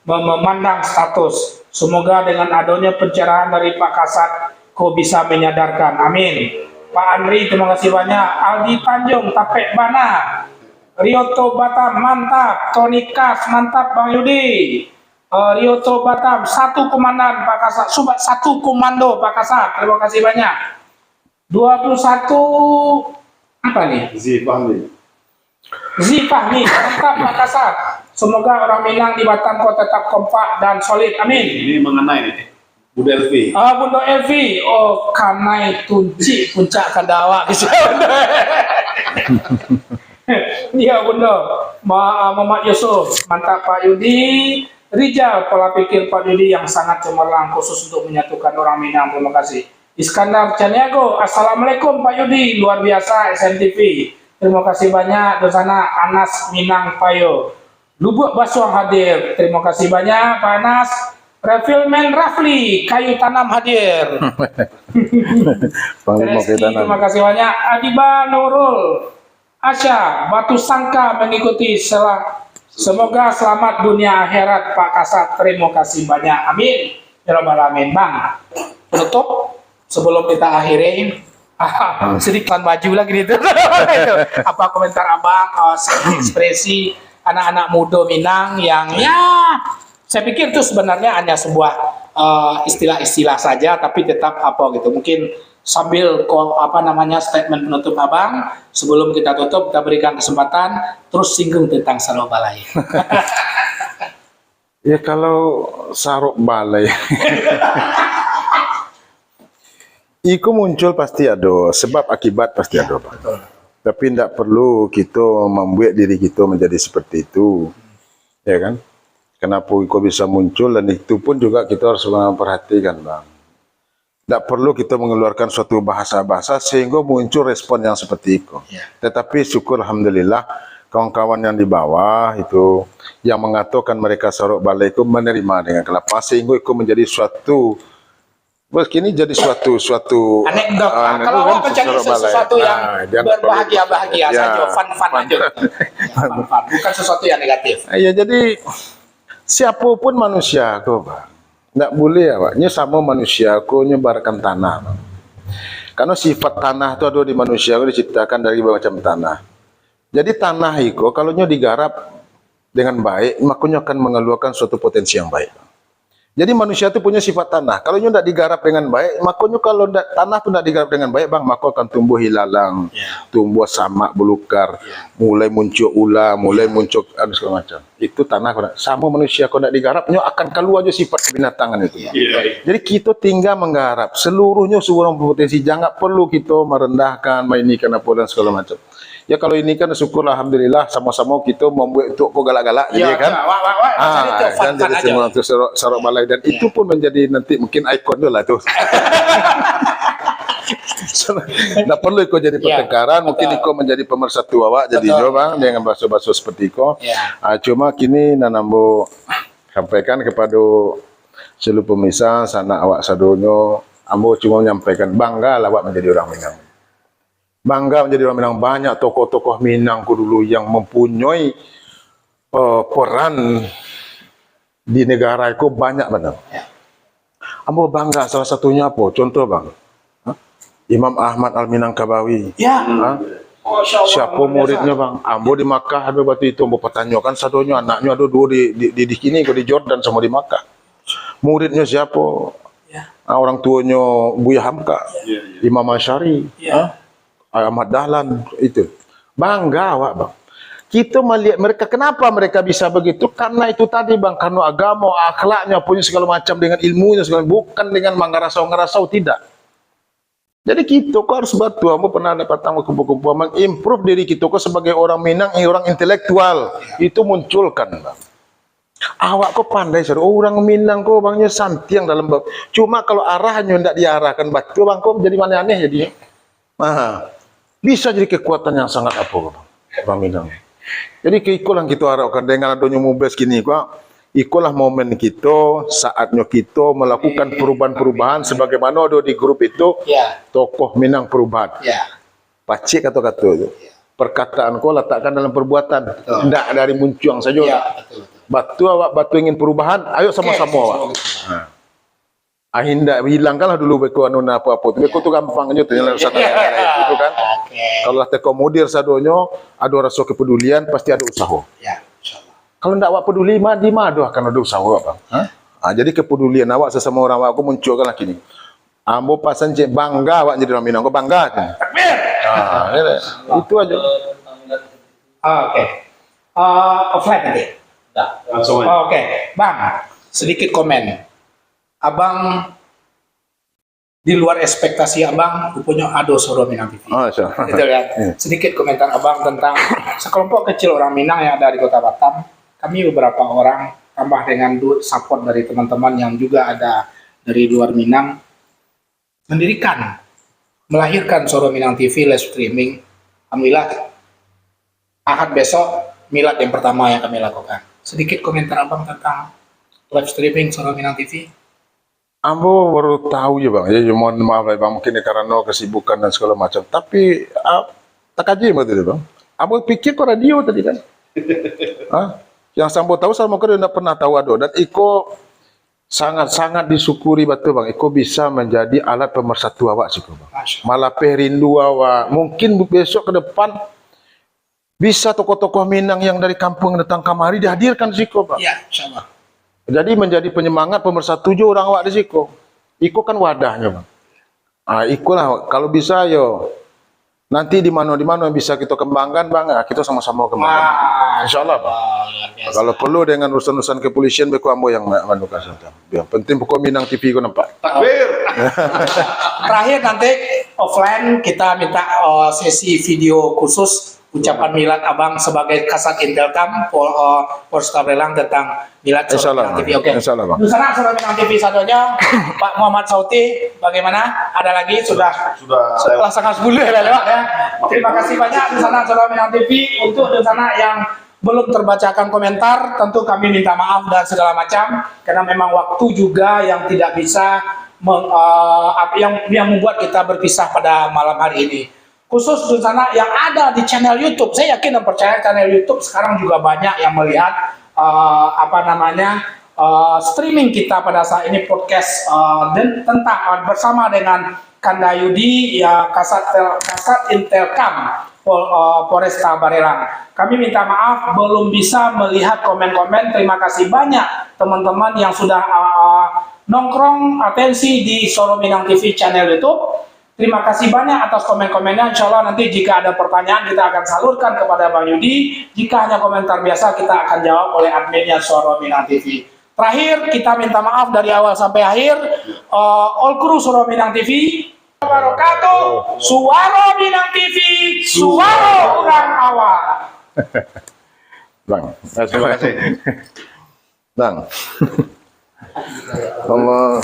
memandang status. Semoga dengan adanya pencerahan dari Pak Kasat kau bisa menyadarkan. Amin. Pak Andri, terima kasih banyak. Aldi Tanjung, Tapek Bana. Rioto Batam, mantap. Tony Kas, mantap Bang Yudi. Rioto Batam, satu komandan Pak Kasat. Satu komando Pak Kasat, terima kasih banyak. 21 apa nih? Zifahmi, mantap Pak Kasat. Semoga orang Minang di Batam kau tetap kompak dan solid. Amin. ini mengenai nih Bunda Elvi. Bunda Elvi, kanai tunci puncak kandawa. Iya Bunda. Muhammad Yusuf, mantap Pak Yudi. Rijal, pola pikir Pak Yudi yang sangat cemerlang khusus untuk menyatukan orang Minang. Terima kasih. Iskandar Caniago, assalamualaikum Pak Yudi, luar biasa SMTV. Terima kasih banyak. Di sana Anas Minang Payo. Lubuk Basuang hadir. Terima kasih banyak Pak Anas. Refilman Rafli, kayu tanam hadir. Terima kasih banyak. Adiba Nurul, Asya, Batu Sangka mengikuti. Semoga selamat dunia akhirat Pak Kasat. Terima kasih banyak. Amin. Ya Rabbal Alamin. Bang, penutup sebelum kita akhiri. Sedikit baju lagi itu. Apa komentar abang, ekspresi anak-anak muda Minang yang saya pikir itu sebenarnya hanya sebuah istilah-istilah saja, tapi tetap gitu. Mungkin sambil statement penutup abang sebelum kita tutup, kita berikan kesempatan terus singgung tentang Sarok Balai. Ya kalau Sarok Balai itu muncul pasti ada, sebab akibat pasti ada Pak. Betul. Tapi tidak perlu kita membuat diri kita menjadi seperti itu, ya kan? Kenapa itu bisa muncul, dan itu pun juga kita harus memperhatikan Bang. Tidak perlu kita mengeluarkan suatu bahasa-bahasa sehingga muncul respon yang seperti itu. Tetapi syukur alhamdulillah kawan-kawan yang di bawah itu yang mengatakan mereka Sarok Balai itu menerima dengan kelapa, sehingga itu menjadi suatu Bos kini jadi suatu anekdot. Kalau awak mencari sesuatu yang berbahagia-bahagia saja, fun-fun aja. Fun-fun, bukan sesuatu yang negatif. Ya jadi siapapun manusia kok, Bang. Nggak boleh awaknya sama manusia kok nyebarkan tanah, Bang. Karena sifat tanah itu ada di manusia itu diciptakan dari macam tanah. Jadi tanah itu kalau digarap dengan baik, makanya akan mengeluarkan suatu potensi yang baik. Jadi manusia itu punya sifat tanah. Kalau tidak digarap dengan baik, makanya kalau tanah itu tidak digarap dengan baik, Bang, maka akan tumbuh hilalang, tumbuh samak belukar, mulai muncul ular, mulai muncul segala macam. Itu tanah. Sama manusia kalau tidak digarap, akan keluar aja sifat kebinatangan itu. Jadi kita tinggal menggarap seluruhnya seorang potensi. Jangan perlu kita merendahkan, mainkan apa dan segala macam. Ya kalau ini kan syukurlah alhamdulillah sama-sama kita membuat untuk galak-galak jadi kan. Dan jadi semua untuk sarok balai dan itu pun menjadi nanti mungkin ikon lah tuh. Nggak perlu ikut jadi pertengkaran, mungkin ikut menjadi pemersatu awak jadi Bang dengan bahasa-bahasa seperti itu. Cuma kini nanambo sampaikan kepada seluruh pemirsa sana awak sadonyo, ambo cuma menyampaikan bangga lah awak menjadi orang Minang. Bangga menjadi orang Minang. Banyak tokoh-tokoh Minangku dulu yang mempunyai peran di negara itu banyak benar. Ambo bangga salah satunya apa? Contoh Bang, Imam Ahmad Al-Minangkabawi. Siapa muridnya Bang? Ambo di Makkah ada batu itu. Ambo pertanyakan sadonya anaknya ada dua di sini, di Jordan sama di Makkah. Muridnya siapa? Orang tuanya Buya Hamka, Imam Asy'ari. Ahmad Dahlan itu. Bangga awak Bang. Kita melihat mereka, kenapa mereka bisa begitu? Karena itu tadi Bang, karena agama, akhlaknya, punya segala macam dengan ilmunya, segala, bukan dengan mengarasau-ngarasau, tidak. Jadi kita kok harus batu, kamu pernah dapat tamu kumpul-kumpul, mengimprove diri kita kok sebagai orang Minang, orang intelektual, itu munculkan Bang. Awak kok pandai, orang Minang kok Bangnya santiang dalam bab. Cuma kalau arahnya tidak diarahkan batu, Bang kok jadi aneh jadi. Bisa jadi kekuatan yang sangat apa Bang Minang. Jadi keikulah kita harapkan dengan adanya mobil gini kok, ikulah momen kita, saatnya kita melakukan perubahan-perubahan sebagaimana ada di grup itu tokoh Minang Perubahan. Pacik kata-kata itu. Perkataan kau letakkan dalam perbuatan, tidak dari muncuang saja. Batu awak batu ingin perubahan, ayo sama-sama awak. Ahinda hilangkanlah dulu beko anu apa-apa. Beko tu gampang aja tinggal satu itu kan. Kalau lah terkomodir sadonyo, ada rasa kepedulian pasti ada usaha. Kalau ndak awak peduli mah di mah akan ada usaha Bang. Jadi kepedulian awak sesama orang awak munculkan lagi ni. Ambo pasan cek bangga awak jadi orang Minang, kau bangga kan. Itu aja. Offline nanti. Oke, Bang, sedikit komen. Abang di luar ekspektasi Abang punya ado Soro Minang TV. Gitu ya. Sedikit komentar Abang tentang sekelompok kecil orang Minang yang ada di Kota Batam. Kami beberapa orang tambah dengan support dari teman-teman yang juga ada dari luar Minang melahirkan Soro Minang TV live streaming. Alhamdulillah Ahad besok milad yang pertama yang kami lakukan. Sedikit komentar Abang tentang live streaming Soro Minang TV. Ambo baru tahu ya Bang, ya mohon maaf ya Bang, mungkin karena kesibukan dan segala macam. Tapi tak aja betul Bang. Ambo pikir kok radio tadi kan. Yang sambo tahu sama kau tidak pernah tahu ada. Dan Iko sangat-sangat disyukuri betul Bang. Iko bisa menjadi alat pemersatu awak sih Bang. Malah perindu awak. Mungkin besok ke depan bisa tokoh-tokoh Minang yang dari kampung datang kamari dihadirkan sih Bang. Iya, insyaallah. Jadi menjadi penyemangat pemersatu orang awak di Siko. Iko kan wadahnya Bang. Iko lah kalau bisa yo. Nanti di mana yang bisa kita kembangkan Bang, kita sama-sama kembangkan. Insyaallah Bang. Kalau perlu dengan urusan-urusan kepolisian beku ambo yang menduka saja. Yang penting pokok Minang TV ko nampak. Takbir. Terakhir nanti offline kita minta sesi video khusus ucapan milad Abang sebagai Kasat Intelkam Polresta Palelang tentang milad Soro Minang TV. Oke. Insyaallah Bang. Di sana Soro Minang TV satunya Pak Muhammad Sauti, bagaimana? Ada lagi sudah setelah sangat 10 ya lewat ya. Terima kasih banyak di sana Soro Minang TV. Untuk di sana yang belum terbacakan komentar, tentu kami minta maaf dan segala macam karena memang waktu juga yang tidak bisa yang membuat kita berpisah pada malam hari ini. Khusus di sana yang ada di channel YouTube, saya yakin dan percaya channel YouTube sekarang juga banyak yang melihat streaming kita pada saat ini podcast dan tentang bersama dengan Kanda Yudi ya Kasat Intelkam Polresta Barelang. Kami minta maaf belum bisa melihat komen-komen. Terima kasih banyak teman-teman yang sudah nongkrong atensi di Soro Minang TV channel YouTube. Terima kasih banyak atas komen-komennya. Insya Allah nanti jika ada pertanyaan kita akan salurkan kepada Bang Yudi. Jika hanya komentar biasa kita akan jawab oleh adminnya Soro Minang TV. Terakhir kita minta maaf dari awal sampai akhir. All kru Soro Minang TV. Wabarakatuh. Suara Minang TV. Suara orang awal. Bang, terima kasih. Bang. Allah.